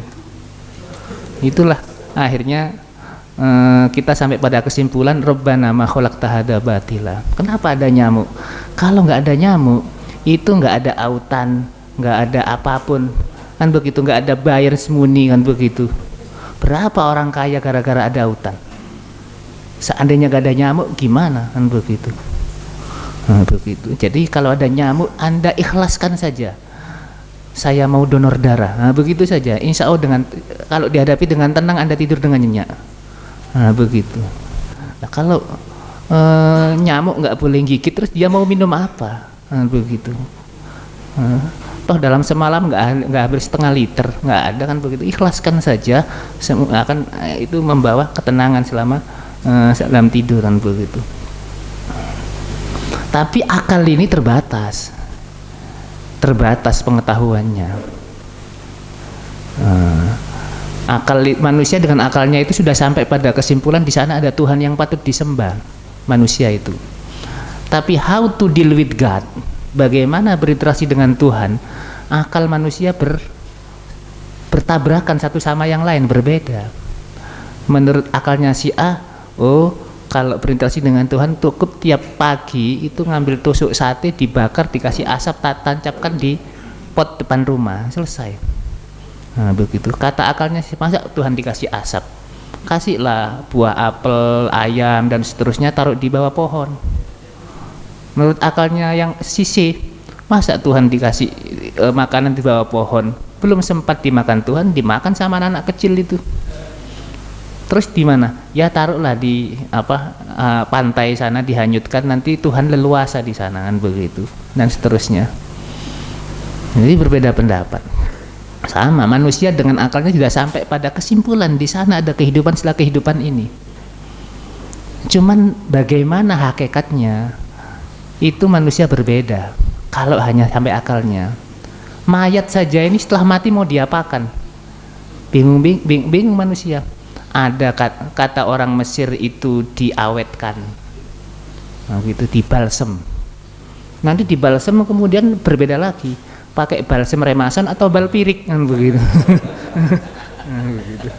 Itulah akhirnya kita sampai pada kesimpulan Rabbana ma khalaqta hadza batila. Kenapa ada nyamuk? Kalau nggak ada nyamuk, itu nggak ada autan, nggak ada apapun. kan begitu, nggak ada bayar semuni kan begitu. Berapa orang kaya gara-gara ada utang? Seandainya gak ada nyamuk gimana kan begitu. Nah, begitu. Jadi kalau ada nyamuk Anda ikhlaskan saja, saya mau donor darah. Nah, begitu saja. Insya Allah kalau dihadapi dengan tenang Anda tidur dengan nyenyak. Nah, begitu. Nah, kalau nyamuk nggak boleh gigit, terus dia mau minum apa? Nah, begitu. Toh dalam semalam nggak habis setengah liter, nggak ada kan begitu. Ikhlaskan saja, akan itu membawa ketenangan selama dalam tidur kan begitu. Tapi akal ini terbatas pengetahuannya. Akal manusia dengan akalnya itu sudah sampai pada kesimpulan di sana ada Tuhan yang patut disembah, manusia itu. Tapi how to deal with God, bagaimana berinteraksi dengan Tuhan, akal manusia bertabrakan satu sama yang lain, berbeda. Menurut akalnya si A, kalau berinteraksi dengan Tuhan cukup tiap pagi itu ngambil tusuk sate, dibakar, dikasih asap, tancapkan di pot depan rumah, selesai. Nah, begitu. Kata akalnya sih, masa Tuhan dikasih asap? Kasihlah buah apel, ayam dan seterusnya, taruh di bawah pohon. Menurut akalnya yang sisi, masa Tuhan dikasih makanan di bawah pohon? Belum sempat dimakan Tuhan, dimakan sama anak kecil itu. Terus di mana? Ya taruhlah di pantai sana, dihanyutkan, nanti Tuhan leluasa di sana kan begitu, dan seterusnya. Jadi berbeda pendapat. Sama manusia dengan akalnya sudah sampai pada kesimpulan di sana ada kehidupan setelah kehidupan ini. Cuman bagaimana hakikatnya itu manusia berbeda. Kalau hanya sampai akalnya, mayat saja ini setelah mati mau diapakan? Bingung manusia. Ada kata orang Mesir itu diawetkan, nah, gitu, dibalsem. Nanti dibalsem kemudian berbeda lagi, pakai balsem remasan atau balpirik kan begitu. Nah, begitu.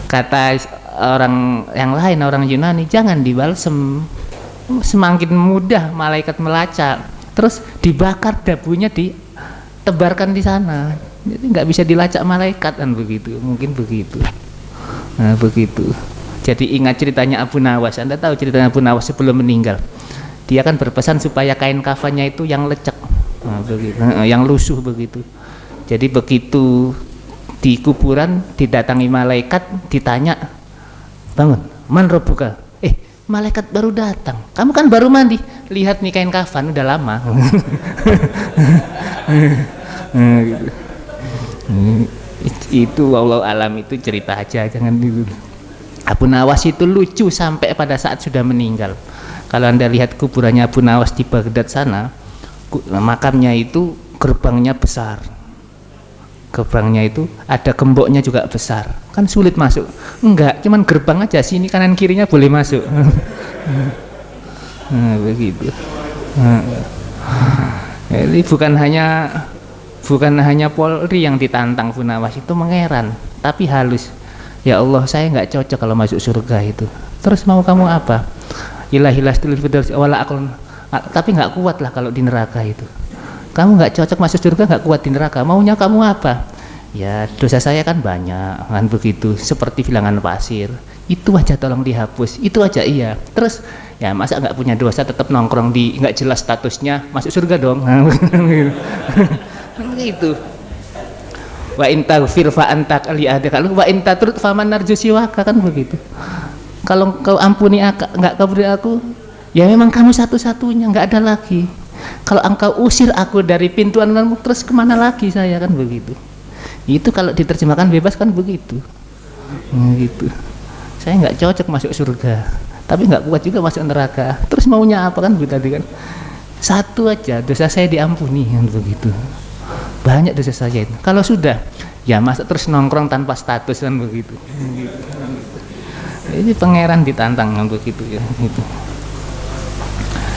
Kata orang yang lain, orang Yunani, jangan dibalsem, semakin mudah malaikat melacak. Terus dibakar, dabunya ditebarkan di sana. Jadi nggak bisa dilacak malaikat kan begitu, mungkin begitu. Nah, begitu. Jadi ingat ceritanya Abu Nawas. Anda tahu ceritanya Abu Nawas sebelum meninggal? Dia kan berpesan supaya kain kafannya itu yang lecek, nah, begitu, yang lusuh begitu. Jadi begitu di kuburan didatangi malaikat, ditanya, bangun, man rabbuka? Malaikat baru datang, kamu kan baru mandi, lihat nih kain kafan udah lama. Nah, gitu. Itu wallahu alam, itu cerita aja, jangan dulu. Abu Nawas itu lucu sampai pada saat sudah meninggal. Kalau Anda lihat kuburannya Abu Nawas di Baghdad sana, makamnya itu gerbangnya besar. Gerbangnya itu ada gemboknya juga besar. Kan sulit masuk. Enggak, cuman gerbang aja, sini kanan kirinya boleh masuk. Nah, begitu. Jadi bukan hanya Polri yang ditantang Abu Nawas, itu mengeran, tapi halus. Ya Allah, saya nggak cocok kalau masuk surga itu. Terus mau kamu apa? Ilahilastul firdausi wala akal, tapi nggak kuat lah kalau di neraka itu. Kamu nggak cocok masuk surga, nggak kuat di neraka. Maunya kamu apa? Ya dosa saya kan banyak, kan begitu. Seperti bilangan pasir. Itu aja tolong dihapus. Itu aja iya. Terus ya masa nggak punya dosa tetap nongkrong di nggak jelas statusnya, masuk surga dong. Gitu. Wa in taghfir fa anta li'adaka wa in tatrud fa man narju siwaka, kan begitu. Kalau kau ampuni enggak kaburi aku, ya memang kamu satu-satunya, enggak ada lagi. Kalau engkau usir aku dari pintu ananmu, terus kemana lagi saya, kan begitu. Itu kalau diterjemahkan bebas kan begitu. Gitu. Saya enggak cocok masuk surga, tapi enggak kuat juga masuk neraka. Terus maunya apa, kan begitu tadi kan. Satu aja, dosa saya diampuni, kan begitu. Banyak dosa saya itu. Kalau sudah, ya masa terus nongkrong tanpa status, kan begitu. Ini pangeran ditantang kan begitu ya. Gitu.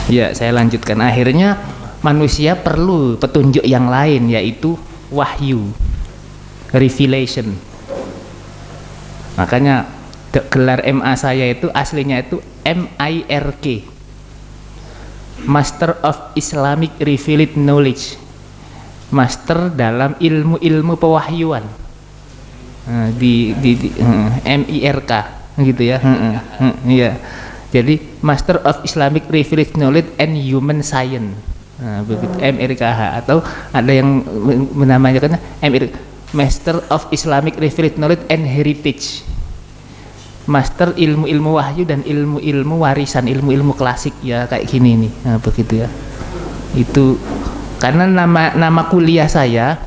Ya, saya lanjutkan. Akhirnya manusia perlu petunjuk yang lain, yaitu wahyu, revelation. Makanya gelar MA saya itu aslinya itu MIRK, Master of Islamic Revealed Knowledge. master dalam ilmu-ilmu pewahyuan. Di MIRK gitu ya. Iya. Jadi Master of Islamic Revealed Knowledge and Human Science. Begitu MIRKH, atau ada yang menamakan Master of Islamic Revealed Knowledge and Heritage. Master ilmu-ilmu wahyu dan ilmu-ilmu warisan, ilmu-ilmu klasik ya, kayak gini nih. Begitu ya. Itu karena nama kuliah saya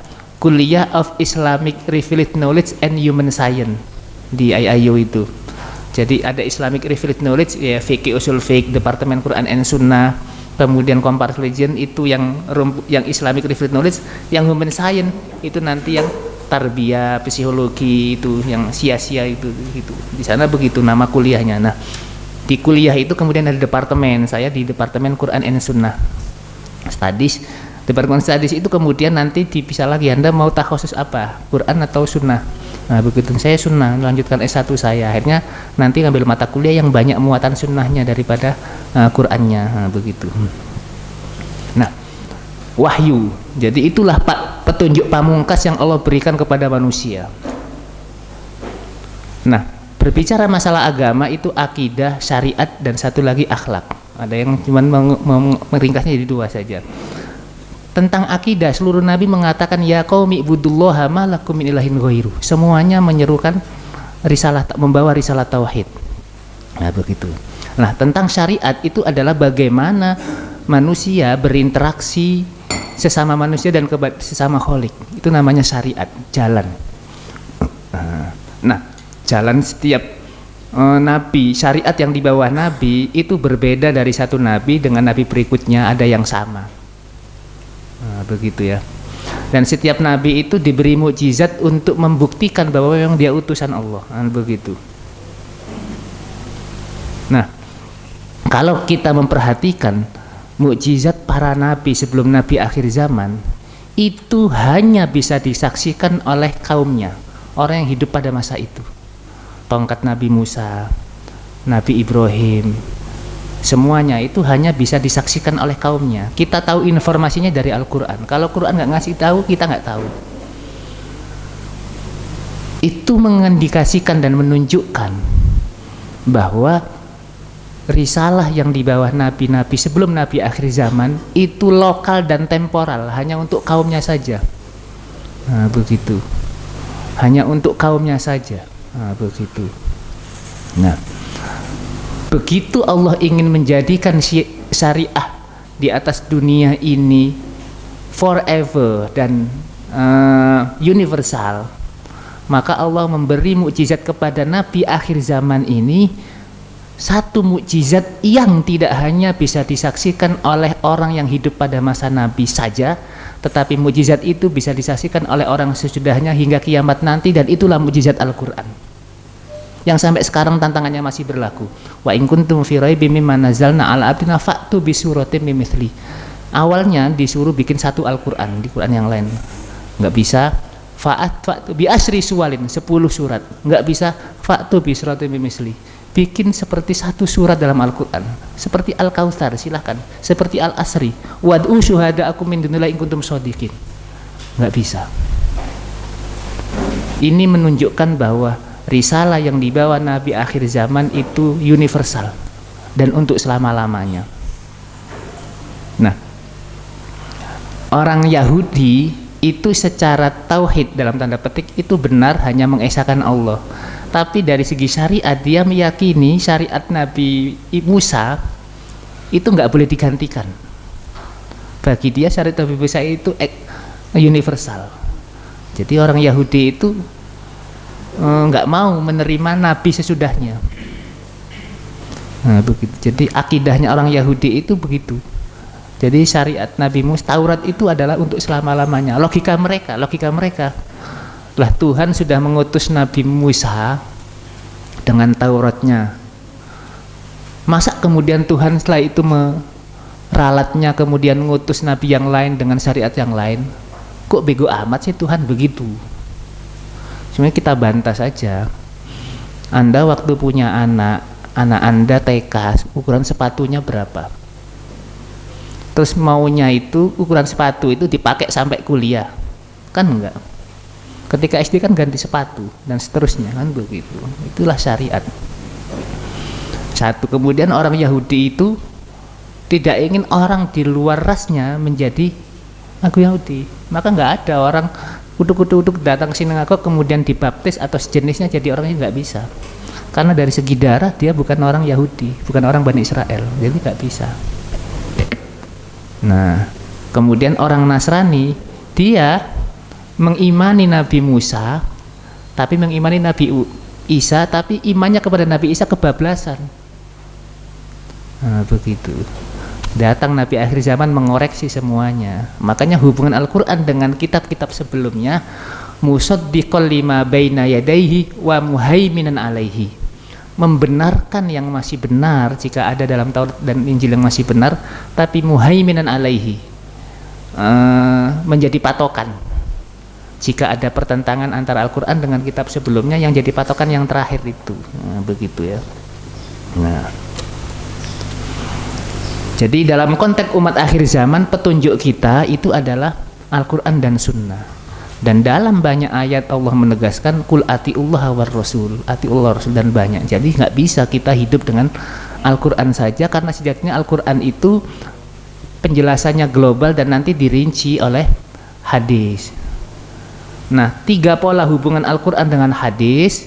Kuliah of Islamic Revealed Knowledge and Human Science di IIU itu. Jadi ada Islamic Revealed Knowledge ya, fikih usul fiqh, Departemen Quran and Sunnah, kemudian Comparative Religion itu yang Islamic Revealed Knowledge, yang Human Science itu nanti yang tarbiyah, psikologi, itu yang sia-sia itu gitu. Di sana begitu nama kuliahnya. Nah, di kuliah itu kemudian ada departemen, saya di Departemen Quran and Sunnah Studies. Departemen Studies itu kemudian nanti dipisah lagi, Anda mau takhusus apa, Quran atau Sunnah. Nah begitu, saya Sunnah, melanjutkan S1 saya, akhirnya nanti ngambil mata kuliah yang banyak muatan sunnahnya daripada Qurannya. Begitu. Nah, wahyu, jadi itulah petunjuk pamungkas yang Allah berikan kepada manusia. Nah, berbicara masalah agama itu akidah, syariat, dan satu lagi akhlak. Ada yang cuma meringkasnya jadi dua saja. Tentang akidah, seluruh nabi mengatakan ya qaumi ibudullaha ma lakum min ilahin ghairu. Semuanya menyerukan risalah, membawa risalah tauhid. Nah, begitu. Nah, tentang syariat itu adalah bagaimana manusia berinteraksi sesama manusia dan sesama khalik. Itu namanya syariat, jalan. Nah, jalan setiap nabi, syariat yang di bawah nabi itu berbeda dari satu nabi dengan nabi berikutnya, ada yang sama. Nah, begitu ya. Dan setiap nabi itu diberi mukjizat untuk membuktikan bahwa memang dia utusan Allah. Nah, begitu. Nah, kalau kita memperhatikan mukjizat para nabi sebelum nabi akhir zaman, itu hanya bisa disaksikan oleh kaumnya, orang yang hidup pada masa itu. Tongkat Nabi Musa, Nabi Ibrahim, semuanya itu hanya bisa disaksikan oleh kaumnya. Kita tahu informasinya dari Al-Quran. Kalau Quran nggak ngasih tahu, kita nggak tahu. Itu mengindikasikan dan menunjukkan bahwa risalah yang di bawah nabi-nabi sebelum nabi akhir zaman itu lokal dan temporal, hanya untuk kaumnya saja. Nah, begitu. Hanya untuk kaumnya saja. Nah, begitu. Nah, begitu Allah ingin menjadikan syariah di atas dunia ini forever dan universal, maka Allah memberi mukjizat kepada nabi akhir zaman ini, satu mukjizat yang tidak hanya bisa disaksikan oleh orang yang hidup pada masa nabi saja, tetapi mukjizat itu bisa disaksikan oleh orang sesudahnya hingga kiamat nanti, dan itulah mukjizat Al-Quran yang sampai sekarang tantangannya masih berlaku. Wa in kuntum fi raibin mimma nazzalna ala abdina fa'tu bi suratin mimithli. Awalnya disuruh bikin satu Al-Quran, di Quran yang lain nggak bisa. Fa'tu bi asri suwalin, 10 surat nggak bisa. Fa'tu bi suratin mimithli, bikin seperti satu surat dalam Al-Quran, seperti Al-Kautsar silahkan, seperti Al-Asri, wad'u syuhada'akum min dunillahi in kuntum shodiqin. Nggak bisa. Ini menunjukkan bahwa risalah yang dibawa nabi akhir zaman itu universal dan untuk selama-lamanya. Nah, orang Yahudi itu secara tauhid dalam tanda petik itu benar hanya mengesahkan Allah, tapi dari segi syariat dia meyakini syariat Nabi Musa itu nggak boleh digantikan. Bagi dia syariat Nabi Musa itu universal. Jadi orang Yahudi itu nggak mau menerima nabi sesudahnya. Nah, begitu. Jadi akidahnya orang Yahudi itu begitu. Jadi syariat Nabi Musa, Taurat itu adalah untuk selama-lamanya. Logika mereka lah, Tuhan sudah mengutus Nabi Musa dengan Tauratnya. Masa kemudian Tuhan setelah itu meralatnya kemudian mengutus nabi yang lain dengan syariat yang lain? Kok bego amat sih Tuhan begitu? Sebenarnya kita bantah saja. Anda waktu punya anak Anda TK, ukuran sepatunya berapa? terus maunya itu ukuran sepatu itu dipakai sampai kuliah, kan enggak. Ketika SD kan ganti sepatu dan seterusnya, kan begitu. Itulah syariat. Satu, kemudian orang Yahudi itu tidak ingin orang di luar rasnya menjadi aku Yahudi, maka nggak ada orang kutuk datang ke sinagog kemudian dibaptis atau sejenisnya jadi orangnya, nggak bisa, karena dari segi darah dia bukan orang Yahudi, bukan orang Bani Israel, jadi nggak bisa. Nah, kemudian orang Nasrani dia mengimani Nabi Musa tapi mengimani Nabi Isa, tapi imannya kepada Nabi Isa kebablasan. Nah, begitu. Datang Nabi akhir zaman mengoreksi semuanya. Makanya hubungan Al-Quran dengan kitab-kitab sebelumnya, musaddiqal lima baina yadayhi wa muhaiminan alaihi, membenarkan yang masih benar jika ada dalam Taurat dan Injil yang masih benar, tapi muhaiminan alaihi, menjadi patokan jika ada pertentangan antara Al-Quran dengan kitab sebelumnya, yang jadi patokan yang terakhir itu. Nah, begitu ya. Nah, jadi dalam konteks umat akhir zaman, petunjuk kita itu adalah Al-Quran dan Sunnah. Dan dalam banyak ayat Allah menegaskan kul atiullah war rasul, atiullah rasul, dan banyak. Jadi nggak bisa kita hidup dengan Al-Quran saja, karena sejatinya Al-Quran itu penjelasannya global dan nanti dirinci oleh hadis. Nah, 3 pola hubungan Al-Quran dengan hadis.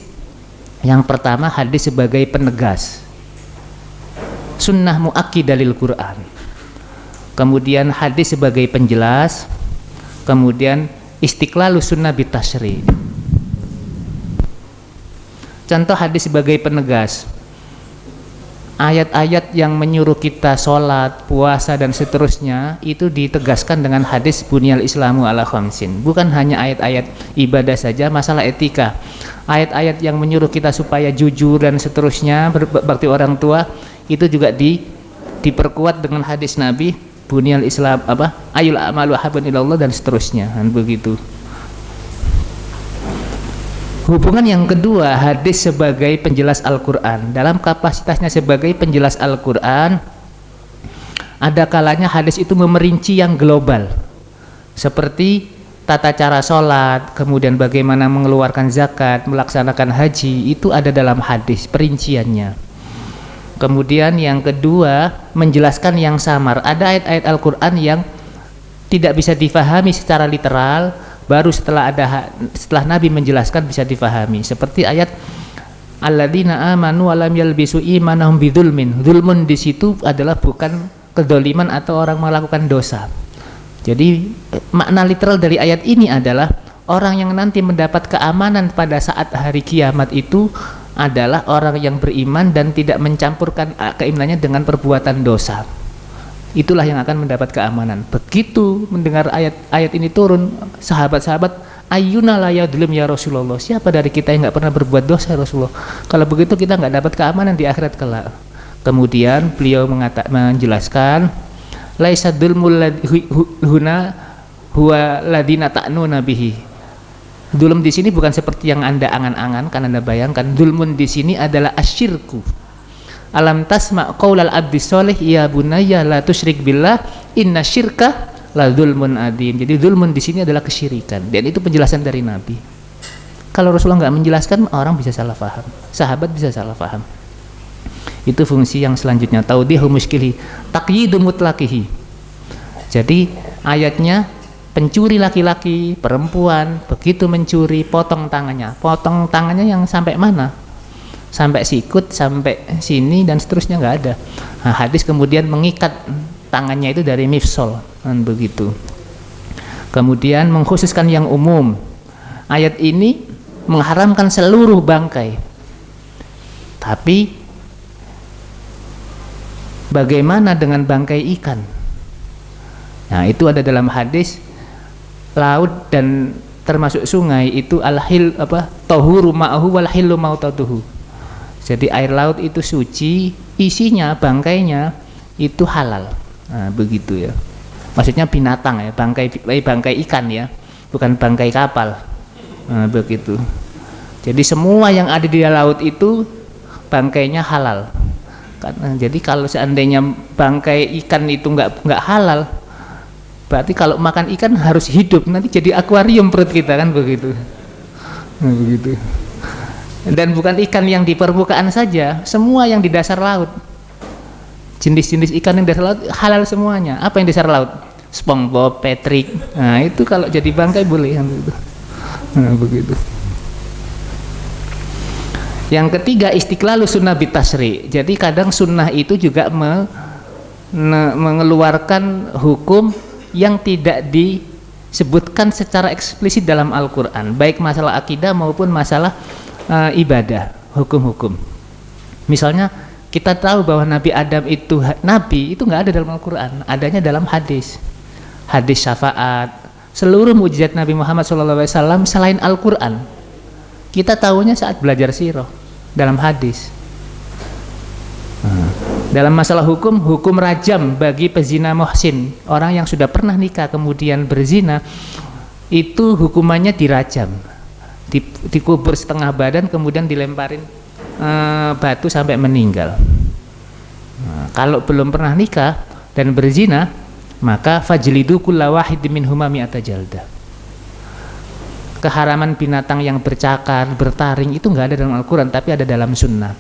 Yang pertama, hadis sebagai penegas, sunnah muakkidah lil Quran. Kemudian hadis sebagai penjelas. Kemudian istiqlalu sunnah bitasyri. Contoh hadis sebagai penegas, ayat-ayat yang menyuruh kita sholat, puasa dan seterusnya itu ditegaskan dengan hadis bunyal islamu ala khamsin. Bukan hanya ayat-ayat ibadah saja, masalah etika, ayat-ayat yang menyuruh kita supaya jujur dan seterusnya, berbakti orang tua, itu juga diperkuat dengan hadis Nabi bunyal islam ayul a'malu habban ilallah dan seterusnya, dan begitu. Hubungan yang kedua, hadis sebagai penjelas Al-Quran. Dalam kapasitasnya sebagai penjelas Al-Quran, ada kalanya hadis itu memerinci yang global, seperti tata cara sholat, kemudian bagaimana mengeluarkan zakat, melaksanakan haji, itu ada dalam hadis perinciannya. Kemudian yang kedua, menjelaskan yang samar. Ada ayat-ayat Al-Quran yang tidak bisa difahami secara literal, baru setelah Nabi menjelaskan bisa difahami. Seperti ayat alladzina amanu wa lam yalbisu imanahum bidzulmin. Dzulmun di situ adalah bukan kedoliman atau orang melakukan dosa. Jadi makna literal dari ayat ini adalah orang yang nanti mendapat keamanan pada saat hari kiamat itu adalah orang yang beriman dan tidak mencampurkan keimanannya dengan perbuatan dosa. Itulah yang akan mendapat keamanan. Begitu mendengar ayat ini turun, sahabat-sahabat, ayyuna la yadlim ya Rasulullah, siapa dari kita yang nggak pernah berbuat dosa ya Rasulullah, kalau begitu kita nggak dapat keamanan di akhirat kelak. Kemudian beliau menjelaskan laisa dzulmul huna huwa ladina ta'nuna bihi. Dzulm di sini bukan seperti yang Anda angan-angan, kan Anda bayangkan. Dzulmun di sini adalah asyirku. Alam tasma' qaulal abdi sholih ya bunayya la tusyrik billah inna syirka la dzulmun adzim. Jadi dzulmun di sini adalah kesyirikan, dan itu penjelasan dari Nabi. Kalau Rasulullah nggak menjelaskan, orang bisa salah paham, sahabat bisa salah paham. Itu fungsi yang selanjutnya, taudihu muskilhi taqyidu mutlaqihi. Jadi ayatnya, pencuri laki-laki, perempuan, begitu mencuri, potong tangannya yang sampai mana? Sampai sikut, sampai sini dan seterusnya, nggak ada. Nah, hadis kemudian mengikat tangannya itu dari mifsol, kan begitu. Kemudian mengkhususkan yang umum. Ayat ini mengharamkan seluruh bangkai. Tapi bagaimana dengan bangkai ikan? Nah, itu ada dalam hadis. Laut dan termasuk sungai itu tahuru ma'ahu wal hillu mautatuhu. Jadi air laut itu suci, isinya, bangkainya itu halal. Nah, begitu ya. Maksudnya binatang ya, bangkai ikan ya, bukan bangkai kapal. Nah, begitu. Jadi semua yang ada di laut itu bangkainya halal. Jadi kalau seandainya bangkai ikan itu nggak halal, berarti kalau makan ikan harus hidup, nanti jadi akuarium perut kita kan begitu. Begitu. Dan bukan ikan yang di permukaan saja, semua yang di dasar laut, jenis-jenis ikan yang di dasar laut halal semuanya. Apa yang di dasar laut? SpongeBob, Patrick. Nah itu kalau jadi bangkai boleh kan begitu. Begitu. Yang ketiga, istiqlalu sunnah bitasri. Jadi kadang sunnah itu juga mengeluarkan hukum yang tidak disebutkan secara eksplisit dalam Al-Quran, baik masalah akidah maupun masalah ibadah, hukum-hukum. Misalnya kita tahu bahwa Nabi Adam itu nabi, itu nggak ada dalam Al-Quran, adanya dalam hadis syafaat. Seluruh mukjizat Nabi Muhammad SAW selain Al-Quran kita tahunya saat belajar sirah dalam hadis. Dalam masalah hukum rajam bagi pezina muhsin, orang yang sudah pernah nikah kemudian berzina, itu hukumannya dirajam, dikubur setengah badan kemudian dilemparin batu sampai meninggal. Kalau belum pernah nikah dan berzina, maka fajlidu kulla wahid minhuma mi'ata jaldah. Keharaman binatang yang bercakar, bertaring itu nggak ada dalam Al-Quran, tapi ada dalam sunnah.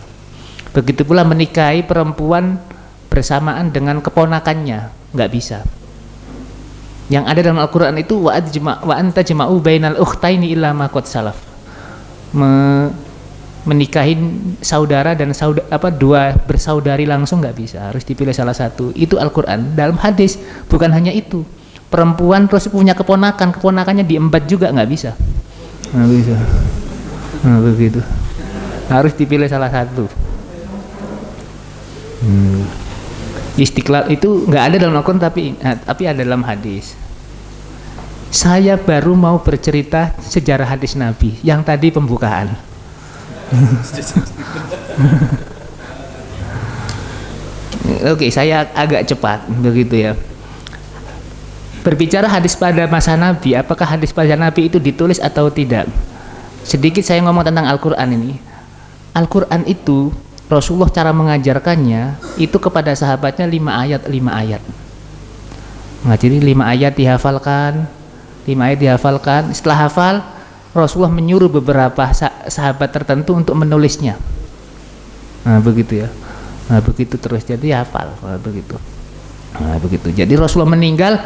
Begitu pula menikahi perempuan bersamaan dengan keponakannya, nggak bisa. Yang ada dalam Al-Quran itu wa anta jama'u bainal ukhtaini illa ma qad salaf. Menikahin saudara dan dua bersaudari langsung nggak bisa, harus dipilih salah satu. Itu Al-Quran. Dalam hadis bukan hanya itu, perempuan terus punya keponakannya diembat juga nggak bisa. Nggak bisa. Nah, begitu. Harus dipilih salah satu. Istiqlal itu nggak ada dalam Al-Quran, tapi ada dalam hadis. Saya baru mau bercerita sejarah hadis Nabi yang tadi pembukaan. Oke, saya agak cepat begitu ya. Berbicara hadis pada masa Nabi, apakah hadis pada Nabi itu ditulis atau tidak? Sedikit saya ngomong tentang Al-Quran ini. Al-Quran itu Rasulullah cara mengajarkannya itu kepada sahabatnya 5 ayat. Nah, jadi 5 ayat dihafalkan, 5 ayat dihafalkan. Setelah hafal, Rasulullah menyuruh beberapa sahabat tertentu untuk menulisnya. Nah, begitu ya. Nah, begitu terus jadi hafal. Nah, begitu. Nah, begitu. Jadi Rasulullah meninggal,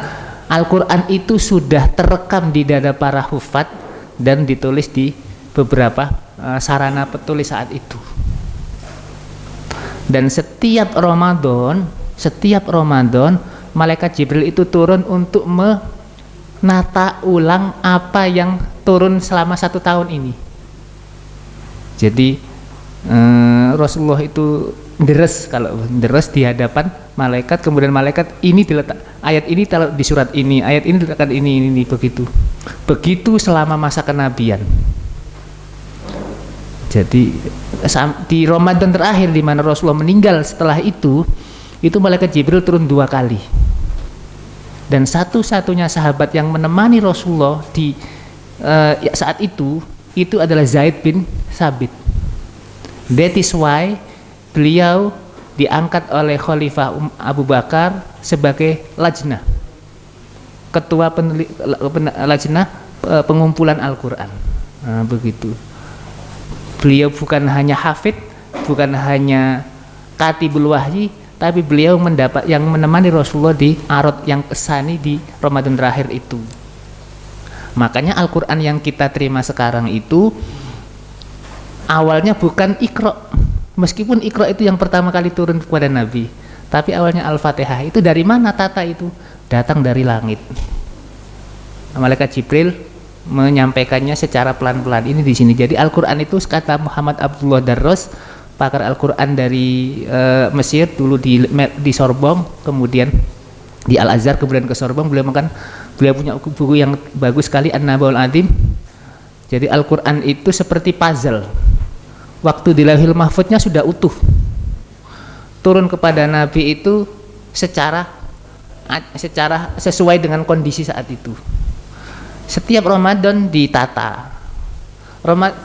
Al-Quran itu sudah terekam di dada para hufat dan ditulis di beberapa sarana petulis saat itu. Dan setiap Ramadan malaikat Jibril itu turun untuk menata ulang apa yang turun selama 1 tahun ini. Jadi Rasulullah itu deres di hadapan malaikat, kemudian malaikat ini diletak, ayat ini taruh di surat ini, ayat ini diletakkan ini begitu selama masa kenabian. Jadi di Ramadan terakhir di mana Rasulullah meninggal, setelah itu malaikat Jibril turun 2 kali. Dan satu-satunya sahabat yang menemani Rasulullah di saat itu adalah Zaid bin Sabit. That is why beliau diangkat oleh Khalifah Abu Bakar sebagai lajnah, ketua lajnah pengumpulan Al-Quran. Nah, begitu. Beliau bukan hanya hafid, bukan hanya katibul wahyi, tapi beliau yang menemani Rasulullah di arad yang kesani di Ramadan terakhir itu. Makanya Al-Quran yang kita terima sekarang itu awalnya bukan Iqra, meskipun Iqra itu yang pertama kali turun kepada Nabi, tapi awalnya Al-Fatihah. Itu dari mana tata itu? Datang dari langit. Malaikat Jibril menyampaikannya secara pelan-pelan. Ini di sini. Jadi Al-Quran itu, kata Muhammad Abdullah Darros, pakar Al-Quran dari Mesir, dulu di Sorbonne, kemudian di Al-Azhar, kemudian ke Sorbonne. Beliau punya buku yang bagus sekali, An-Nabaul Azim. Jadi Al-Quran itu seperti puzzle. Waktu di Lauhil Mahfudnya sudah utuh, turun kepada Nabi itu secara sesuai dengan kondisi saat itu. Setiap Ramadan ditata,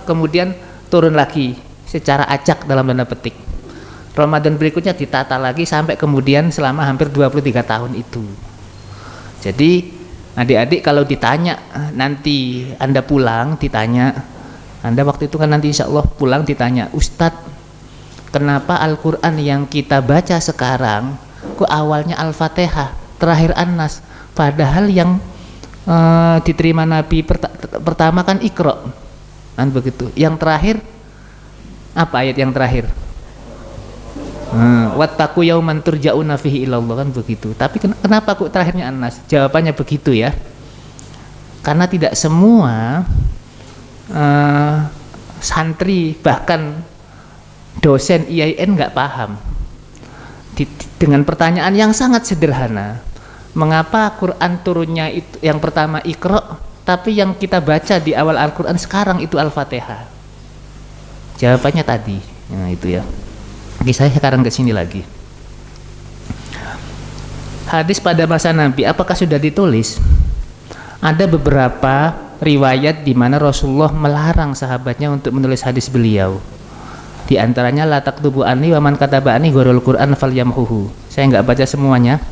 kemudian turun lagi secara acak dalam tanda petik. Ramadan berikutnya ditata lagi sampai kemudian selama hampir 23 tahun itu. Jadi adik-adik kalau ditanya nanti Anda pulang, ditanya Anda waktu itu kan nanti insya Allah pulang ditanya, Ustadz kenapa Al-Quran yang kita baca sekarang kok awalnya Al-Fatihah terakhir An-Nas, padahal yang diterima Nabi pertama kan Iqra kan begitu, yang terakhir apa ayat yang terakhir? Wattaqu yauman turja'una fihi ilallah kan begitu. Tapi kenapa kok terakhirnya An-Nas? Jawabannya begitu ya. Karena tidak semua santri bahkan dosen IAIN nggak paham dengan pertanyaan yang sangat sederhana. Mengapa Quran turunnya itu yang pertama Iqra, tapi yang kita baca di awal Al-Quran sekarang itu Al-Fatihah? Jawabannya tadi. Nah, itu ya. Oke, saya sekarang ke sini lagi. Hadis pada masa Nabi apakah sudah ditulis? Ada beberapa riwayat di mana Rasulullah melarang sahabatnya untuk menulis hadis beliau. Di antaranya la taktubu anni wa man kataba anni ghairul Qur'an falyamhuhu. Saya nggak baca semuanya.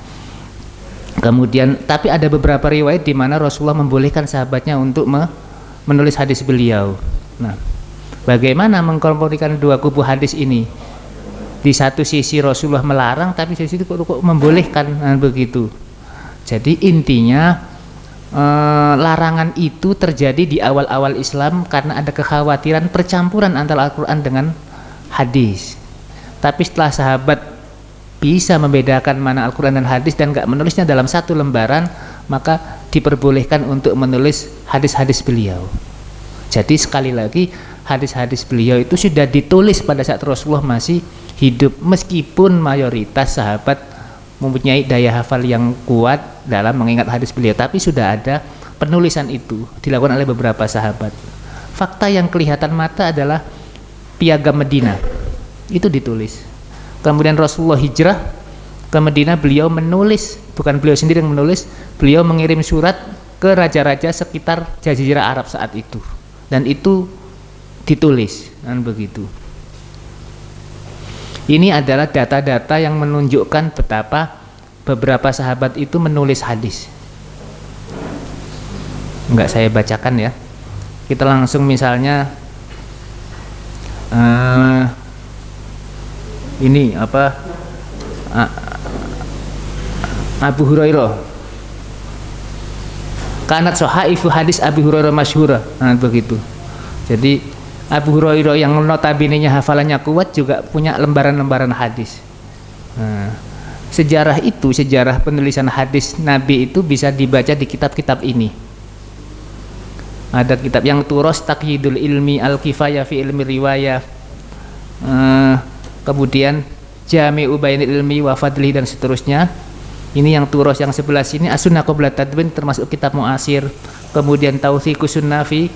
Kemudian tapi ada beberapa riwayat di mana Rasulullah membolehkan sahabatnya untuk menulis hadis beliau. Nah, bagaimana mengkompromikan dua kubu hadis ini? Di satu sisi Rasulullah melarang, tapi di sisi itu kok membolehkan, nah, begitu. Jadi intinya larangan itu terjadi di awal-awal Islam karena ada kekhawatiran percampuran antara Al-Quran dengan hadis. Tapi setelah sahabat bisa membedakan mana Al-Quran dan hadis dan nggak menulisnya dalam satu lembaran, maka diperbolehkan untuk menulis hadis-hadis beliau. Jadi sekali lagi hadis-hadis beliau itu sudah ditulis pada saat Rasulullah masih hidup, meskipun mayoritas sahabat mempunyai daya hafal yang kuat dalam mengingat hadis beliau, tapi sudah ada penulisan itu dilakukan oleh beberapa sahabat. Fakta yang kelihatan mata adalah Piagam Medina itu ditulis. Kemudian Rasulullah hijrah ke Medina, beliau menulis, bukan beliau sendiri yang menulis, beliau mengirim surat ke raja-raja sekitar Jazirah Arab saat itu, dan itu ditulis, kan begitu. Ini adalah data-data yang menunjukkan betapa beberapa sahabat itu menulis hadis. Enggak saya bacakan ya. Kita langsung misalnya ini apa? Abu Hurairah. Kanat sohaifu hadis Abu Hurairah masyhura. Nah, begitu. Jadi Abu Hurairah yang notabene-nya hafalannya kuat juga punya lembaran-lembaran hadis. Nah, sejarah itu, sejarah penulisan hadis Nabi itu bisa dibaca di kitab-kitab ini. Ada kitab yang Turos Taqyidul Ilmi, Al-Kifayah fi Ilmi Riwayah, kemudian Jami'u Bainil Ilmi wa Fadli dan seterusnya. Ini yang Turos yang sebelah sini, As-Sunnah Qabla Tadwin termasuk kitab muasir. Kemudian Tawthiqus Sunnah fi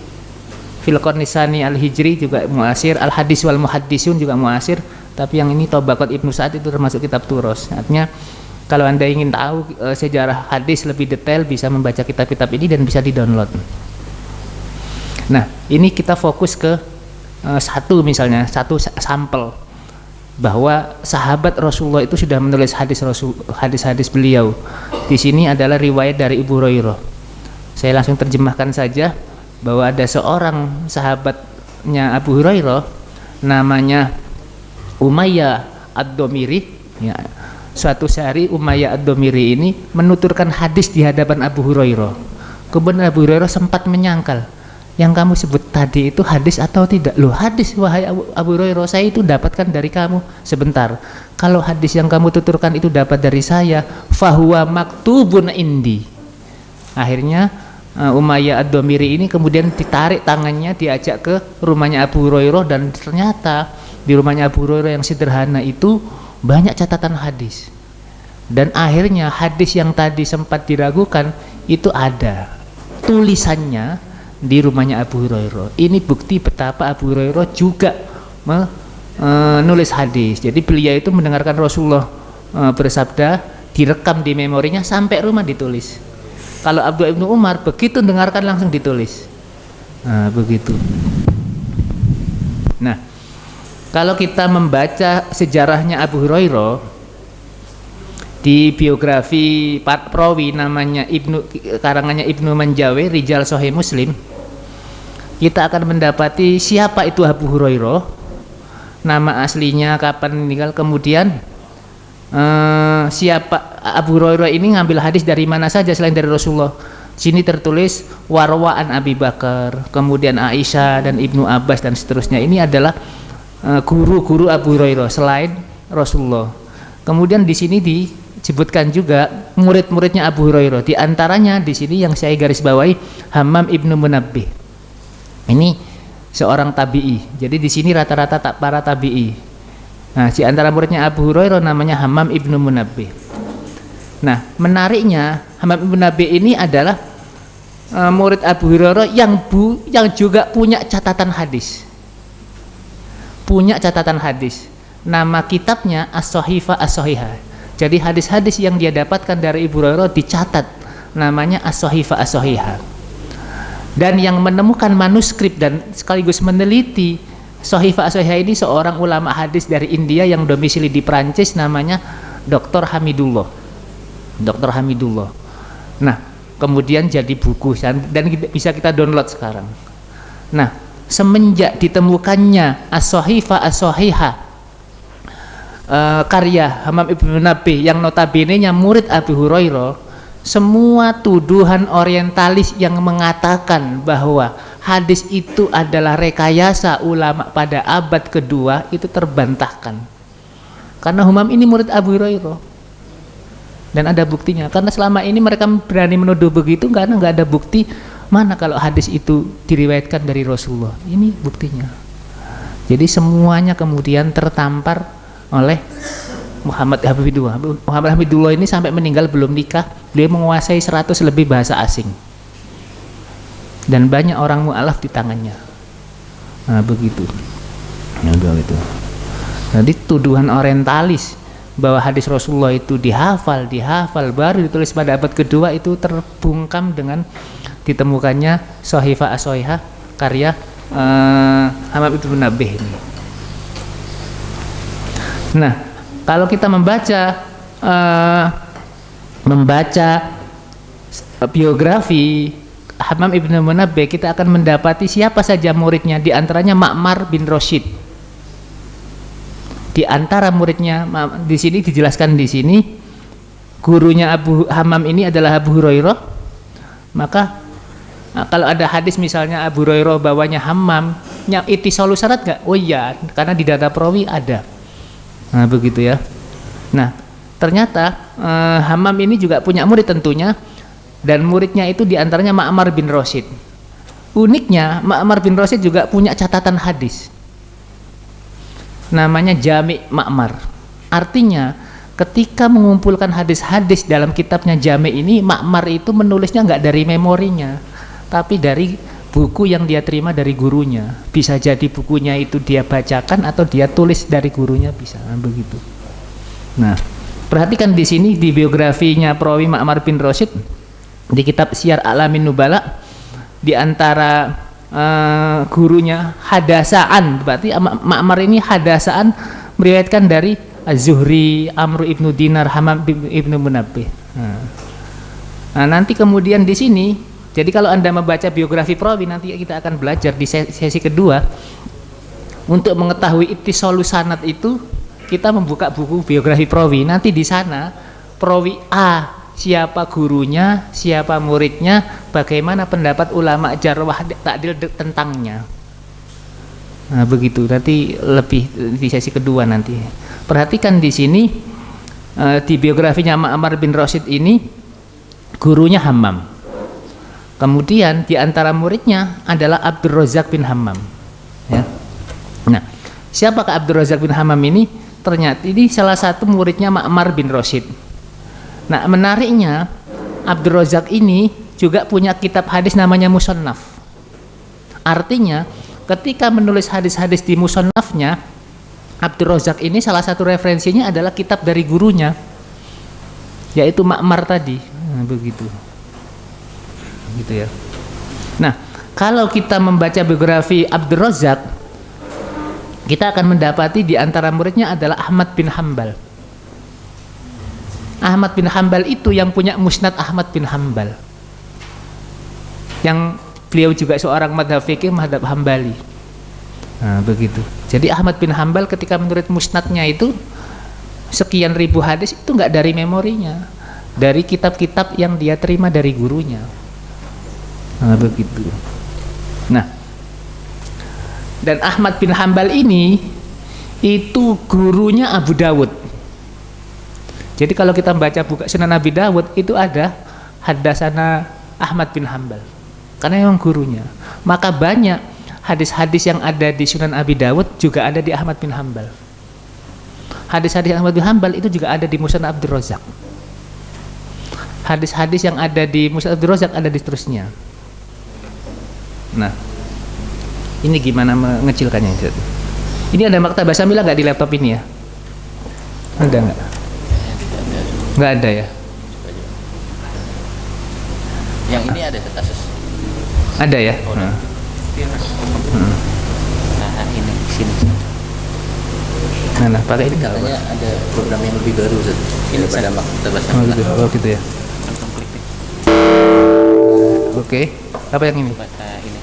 Fil Qarnisani Al-Hijri juga muasir, Al-Hadis wal Muhaddisun juga muasir, tapi yang ini Tabaqat Ibnu Sa'ad itu termasuk kitab Turos. Artinya kalau Anda ingin tahu sejarah hadis lebih detail bisa membaca kitab-kitab ini dan bisa di-download. Nah, ini kita fokus ke satu misalnya, satu sampel bahwa sahabat Rasulullah itu sudah menulis hadis-hadis beliau. Di sini adalah riwayat dari Abu Hurairah. Saya langsung terjemahkan saja bahwa ada seorang sahabatnya Abu Hurairah namanya Umayyah Ad-Domiri ya. Suatu hari Umayyah Ad-Domiri ini menuturkan hadis di hadapan Abu Hurairah. Kemudian Abu Hurairah sempat menyangkal, yang kamu sebut tadi itu hadis atau tidak? Loh, hadis wahai Abu Hurairah, saya itu dapatkan dari kamu. Sebentar, kalau hadis yang kamu tuturkan itu dapat dari saya, fahuwa maktubun indi. Akhirnya Umayyah Ad-Domiri ini kemudian ditarik tangannya, diajak ke rumahnya Abu Hurairah, dan ternyata di rumahnya Abu Hurairah yang sederhana itu banyak catatan hadis. Dan akhirnya hadis yang tadi sempat diragukan itu ada tulisannya di rumahnya Abu Hurairah. Ini bukti betapa Abu Hurairah juga menulis hadis. Jadi beliau itu mendengarkan Rasulullah bersabda, direkam di memorinya sampai rumah ditulis. Kalau Abdullah ibnu Umar begitu dengarkan langsung ditulis. Nah, begitu. Nah, Kalau kita membaca sejarahnya Abu Hurairah di biografi perawi namanya karangannya Ibnu Manjawi, Rijal Sahih Muslim, kita akan mendapati siapa itu Abu Hurairah, nama aslinya, kapan meninggal, kemudian siapa Abu Hurairah ini ngambil hadis dari mana saja selain dari Rasulullah. Sini tertulis Warwaan Abi Bakar, kemudian Aisyah dan Ibnu Abbas dan seterusnya. Ini adalah guru-guru Abu Hurairah selain Rasulullah. Kemudian di sini disebutkan juga murid-muridnya Abu Hurairah. Di antaranya di sini yang saya garis bawahi Hammam ibnu Munabbih. Ini seorang tabi'i. Jadi di sini rata-rata para tabi'i. Nah, di antara muridnya Abu Hurairah namanya Hammam ibnu Munabbih. Nah, menariknya Hammam ibnu Munabbih ini adalah murid Abu Hurairah yang juga punya catatan hadis. Punya catatan hadis. Nama kitabnya As-Sahifa As-Sahihah. Jadi hadis-hadis yang dia dapatkan dari Abu Hurairah dicatat, namanya As-Sahifa As-Sahihah. Dan yang menemukan manuskrip dan sekaligus meneliti Sahifa As-Sahihah ini seorang ulama hadis dari India yang domisili di Prancis, namanya Dr. Hamidullah. Dr. Hamidullah. Nah, kemudian jadi buku dan bisa kita download sekarang. Nah, semenjak ditemukannya As-Sahifa As-Sahihah, karya Hammam ibnu Munabbih yang notabene-nya murid Abu Hurairah, semua tuduhan orientalis yang mengatakan bahwa hadis itu adalah rekayasa ulama pada abad kedua itu terbantahkan. Karena Hammam ini murid Abu Hurairah. Dan ada buktinya, karena selama ini mereka berani menuduh begitu karena nggak ada bukti. Mana kalau hadis itu diriwayatkan dari Rasulullah, ini buktinya. Jadi semuanya kemudian tertampar oleh Muhammad Hamidullah. Muhammad Hamidullah ini sampai meninggal belum nikah, beliau menguasai 100 lebih bahasa asing dan banyak orang mu'alaf di tangannya. Nah, begitu. Jadi tuduhan orientalis bahwa hadis Rasulullah itu dihafal baru ditulis pada abad kedua itu terbungkam dengan ditemukannya Sahifa As-Sahihah karya Hammam ibnu Munabbih ini. Nah, kalau kita membaca biografi Hammam ibnu Munabbih, kita akan mendapati siapa saja muridnya, di antaranya Ma'mar bin Rashid. Di antara muridnya di sini dijelaskan, di sini gurunya Abu Hammam ini adalah Abu Hurairah. Maka kalau ada hadis misalnya Abu Hurairah bawanya Hammam, yang ittisalu syarat enggak? Oh iya, karena di data perawi ada. Nah, begitu ya. Nah, ternyata Hammam ini juga punya murid tentunya, dan muridnya itu diantaranya Ma'mar bin Rashid. Uniknya Ma'mar bin Rashid juga punya catatan hadis, namanya Jami' Ma'mar. Artinya ketika mengumpulkan hadis-hadis dalam kitabnya Jami' ini, Ma'mar itu menulisnya nggak dari memorinya, tapi dari buku yang dia terima dari gurunya. Bisa jadi bukunya itu dia bacakan atau dia tulis dari gurunya, bisa. Nah, begitu. Nah, perhatikan di sini di biografinya perawi Ma'mar bin Rashid di kitab Syiar A'lamin Nubala, di antara gurunya Hadasaan, berarti Ma'mar ini Hadasaan meriwayatkan dari Az-Zuhri, Amr ibnu Dinar, Hammam ibnu Munabbih. Nah, nanti kemudian di sini, jadi kalau Anda membaca biografi perawi, nanti kita akan belajar di sesi kedua untuk mengetahui ittisalu sanad itu, kita membuka buku biografi perawi. Nanti di sana perawi A, siapa gurunya, siapa muridnya, bagaimana pendapat ulama jarwah ta'dil tentangnya. Nah, begitu. Nanti lebih di sesi kedua nanti. Perhatikan di sini di biografinya Ma'mar bin Rashid ini, gurunya Hammam. Kemudian di antara muridnya adalah Abdul Razak bin Hammam. Ya. Nah, siapakah Abdul Razak bin Hammam ini? Ternyata ini salah satu muridnya Ma'mar bin Rashid. Nah, menariknya Abdul Razak ini juga punya kitab hadis namanya Musannaf. Artinya ketika menulis hadis-hadis di Musannafnya, Abdul Razak ini salah satu referensinya adalah kitab dari gurunya, yaitu Ma'mar tadi. Nah, begitu ya. Nah, kalau kita membaca biografi Abdul Razak, kita akan mendapati di antara muridnya adalah Ahmad bin Hambal. Ahmad bin Hambal itu yang punya Musnad Ahmad bin Hambal, yang beliau juga seorang madhab fikih, madhab Hambali. Nah, begitu. Jadi Ahmad bin Hambal ketika menurut musnadnya itu sekian ribu hadis itu nggak dari memorinya, dari kitab-kitab yang dia terima dari gurunya. Nah, begitu. Nah, dan Ahmad bin Hambal ini itu gurunya Abu Dawud. Jadi kalau kita baca buku Sunan Abi Dawud itu ada Haddatsana Ahmad bin Hambal, karena memang gurunya. Maka banyak hadis-hadis yang ada di Sunan Abi Dawud juga ada di Ahmad bin Hambal. Hadis-hadis Ahmad bin Hambal itu juga ada di Musnad Abdul Razak. Hadis-hadis yang ada di Musnad Abdul Razak ada di seterusnya. Nah, ini gimana mengecilkannya? Ini ada maktabah Samila nggak di laptop ini ya? Ada nggak? Nggak ada ya? Yang ini ada kasus. Ada ya? Oh, nah. Nah, ini sini. Nah, pakai ini kalau ada program yang lebih baru, Ustaz. Ini pada maktabah Samila. Oh gitu ya. Langsung klik deh. Oke. Apa yang ini? Baca ini.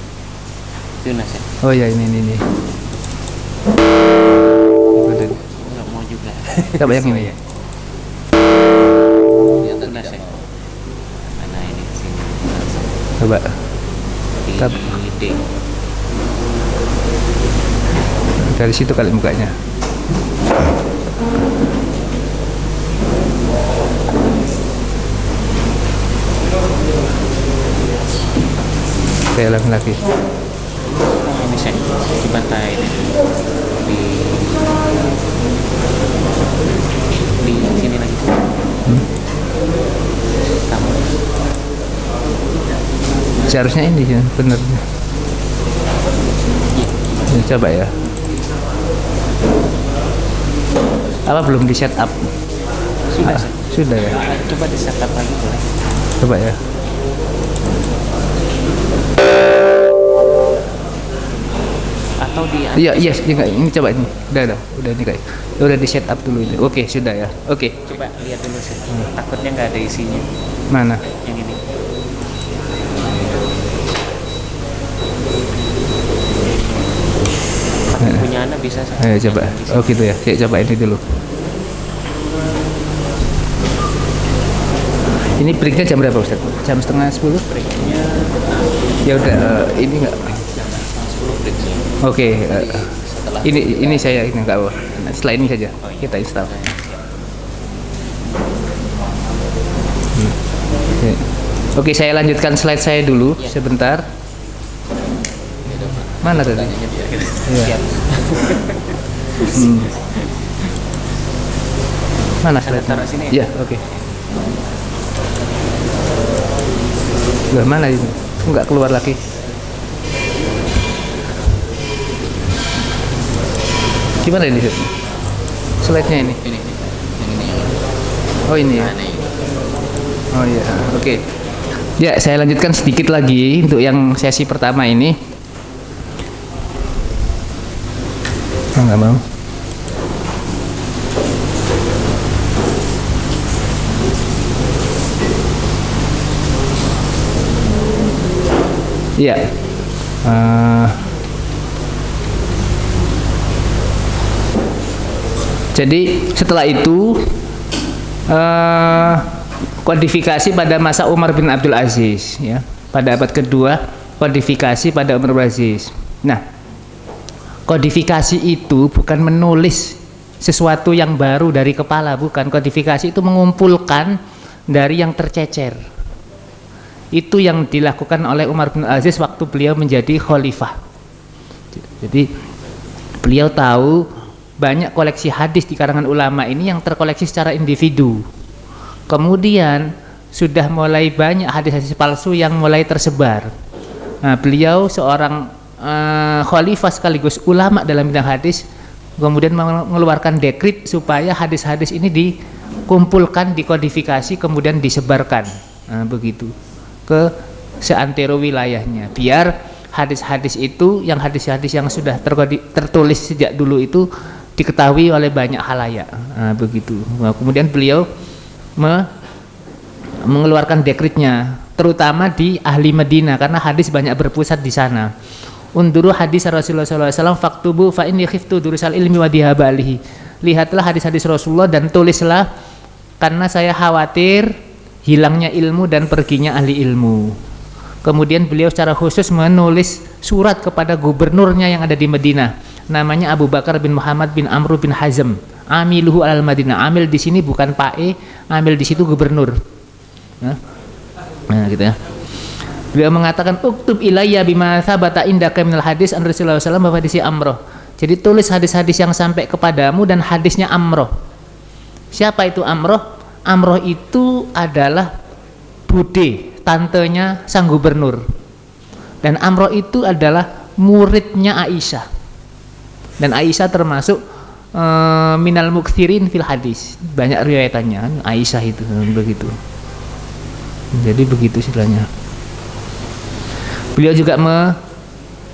Tunas ya. Oh ya, ini. Enggak mau juga. Coba yang ini ya. Tunas ya. Mana ini sini. Coba. D. Dari situ kali mukanya. Saya ulang lagi. Ini saya dibantai ini. Di sini lagi. Kamu. Seharusnya ini ya, benar. Ya, coba ya. Apa belum di setup? Sudah. Sudah ya. Coba di setup lagi boleh. Coba ya. Atau di Iya, yes, ini coba ini. Udah ini kayak. Udah di setup dulu ini. Oke, sudah ya. Oke. Coba lihat dulu sih. Takutnya nggak ada isinya. Mana? Yang ini. Punya anak bisa. Ayo coba. Oh gitu ya. Saya coba ini dulu. Ini breaknya jam berapa Ustaz? Jam setengah 10? Breaknya Ya udah, ini enggak. 10 break sih. Oke. Setelah Ini saya ini enggak apa. Nah, setelah ini saja kita install. Oke, saya lanjutkan slide saya dulu sebentar. Mana tadi? Iya. Mana slide? Taruh sini Iya, ya? oke. Lah mana ini? Enggak keluar lagi. Gimana ini? Slide-nya ini? Ini. Yang ini. Oh ini ya. Nah, ini. Oh iya, oke. Ya, saya lanjutkan sedikit lagi untuk yang sesi pertama ini. Oh, nggak mau. Iya. Jadi setelah itu kodifikasi pada masa Umar bin Abdul Aziz, ya, pada abad kedua kodifikasi pada Umar bin Abdul Aziz. Nah, kodifikasi itu bukan menulis sesuatu yang baru dari kepala, bukan. Kodifikasi itu mengumpulkan dari yang tercecer. Itu yang dilakukan oleh Umar bin Aziz waktu beliau menjadi khalifah. Jadi beliau tahu banyak koleksi hadis di karangan ulama ini yang terkoleksi secara individu. Kemudian sudah mulai banyak hadis-hadis palsu yang mulai tersebar. Nah, beliau seorang khalifah sekaligus ulama dalam bidang hadis, kemudian mengeluarkan dekrit supaya hadis-hadis ini dikumpulkan, dikodifikasi, kemudian disebarkan. Nah, begitu ke seantero wilayahnya, biar hadis-hadis itu, yang hadis-hadis yang sudah tertulis sejak dulu itu diketahui oleh banyak halayak. Begitu. Nah, kemudian beliau mengeluarkan dekretnya, terutama di ahli Madinah karena hadis banyak berpusat di sana. Unduru hadis Rasulullah SAW faktubu fa inni khiftu durusal ilmi wa dihabalihi. Lihatlah hadis-hadis Rasulullah dan tulislah karena saya khawatir hilangnya ilmu dan perginya ahli ilmu. Kemudian beliau secara khusus menulis surat kepada gubernurnya yang ada di Madinah, namanya Abu Bakar bin Muhammad bin Amr bin Hazm. Amiluhu al Madinah. Amil di sini bukan Pak amil di situ gubernur. Nah, gitu ya. Beliau mengatakan uktub ilayya bima thabata indaka minal hadis an Rasulullah sallallahu alaihi wasallam Amroh. Jadi tulis hadis-hadis yang sampai kepadamu dan hadisnya Amroh. Siapa itu Amroh? Amroh itu adalah bude, tantenya sang gubernur. Dan Amroh itu adalah muridnya Aisyah. Dan Aisyah termasuk minal mukthirin fil hadis. Banyak riwayatannya Aisyah itu begitu. Jadi begitu istilahnya. Beliau juga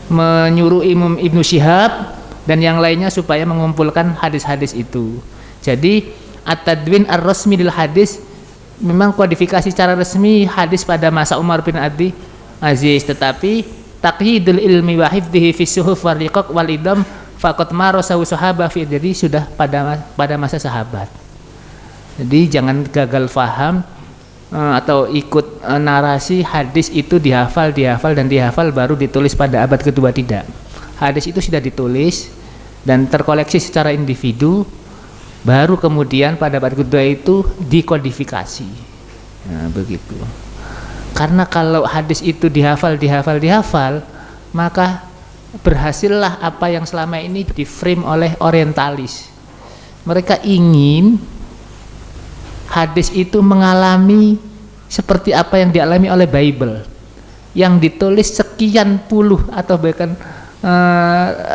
menyuruh Imam Ibnu Syihab dan yang lainnya supaya mengumpulkan hadis-hadis itu. Jadi at-tadwin ar-rasmi lil hadis memang kodifikasi secara resmi hadis pada masa Umar bin Abdul Aziz, tetapi taqyidul ilmi wa hifdhihi fi suhuf wal riqaq wal idam faqad marasahu sahabah fi, jadi sudah pada masa sahabat. Jadi jangan gagal faham atau ikut narasi hadis itu dihafal dan dihafal baru ditulis pada abad kedua, tidak. Hadis itu sudah ditulis dan terkoleksi secara individu, baru kemudian pada abad kedua itu dikodifikasi. Nah, begitu. Karena kalau hadis itu dihafal, maka berhasillah apa yang selama ini diframe oleh orientalis. Mereka ingin hadis itu mengalami seperti apa yang dialami oleh Bible, yang ditulis sekian puluh atau bahkan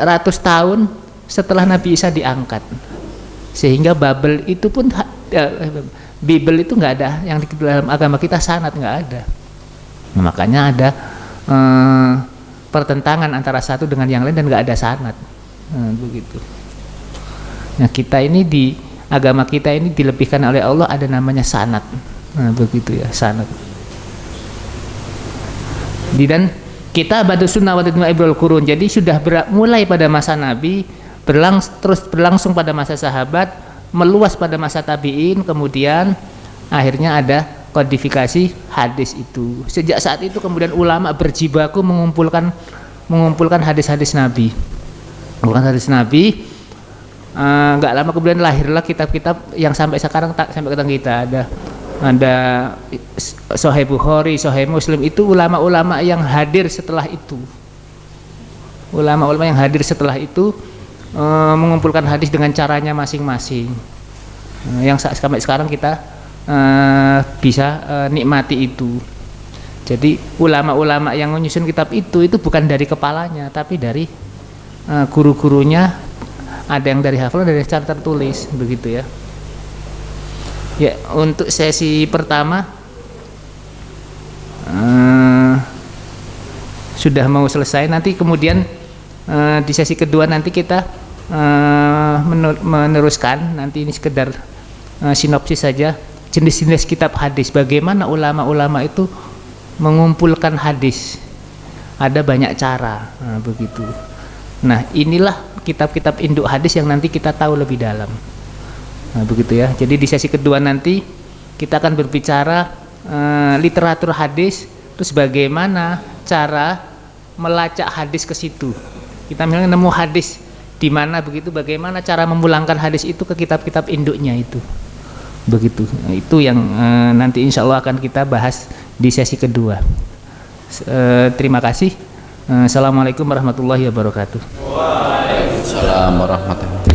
ratus tahun setelah Nabi Isa diangkat. Sehingga Bible itu pun Bible itu nggak ada, yang di dalam agama kita sanad nggak ada. Nah, makanya ada pertentangan antara satu dengan yang lain dan nggak ada sanad. Begitu. Nah, kita ini di agama kita ini dilebihkan oleh Allah ada namanya sanad. Nah, begitu ya, sanad. Dan kita batu sunnah wa ibrul qurun. Jadi sudah mulai pada masa Nabi, terus berlangsung pada masa sahabat, meluas pada masa tabi'in, kemudian akhirnya ada kodifikasi hadis itu. Sejak saat itu kemudian ulama berjibaku mengumpulkan hadis-hadis Nabi. Bukan hadis Nabi. Nggak lama kemudian lahirlah kitab-kitab yang sampai sekarang sampai ke kita. Ada Sahih Bukhari, Sahih Muslim, itu ulama-ulama yang hadir setelah itu. Ulama-ulama yang hadir setelah itu mengumpulkan hadis dengan caranya masing-masing. Yang sampai sekarang kita bisa nikmati itu. Jadi ulama-ulama yang menyusun kitab itu bukan dari kepalanya, tapi dari guru-gurunya. Ada yang dari hafal, dari secara tertulis, begitu ya. Ya, untuk sesi pertama sudah mau selesai. Nanti kemudian di sesi kedua nanti kita meneruskan. Nanti ini sekedar sinopsis saja jenis-jenis kitab hadis. Bagaimana ulama-ulama itu mengumpulkan hadis. Ada banyak cara, begitu. Nah, inilah kitab-kitab induk hadis yang nanti kita tahu lebih dalam. Nah, begitu ya. Jadi di sesi kedua nanti kita akan berbicara literatur hadis, terus bagaimana cara melacak hadis ke situ. Kita misalnya nemu hadis di mana begitu, bagaimana cara memulangkan hadis itu ke kitab-kitab induknya itu. Begitu. Nah, itu yang nanti insya Allah akan kita bahas di sesi kedua. Terima kasih. Assalamualaikum warahmatullahi wabarakatuh. Waalaikumsalam warahmatullahi wabarakatuh.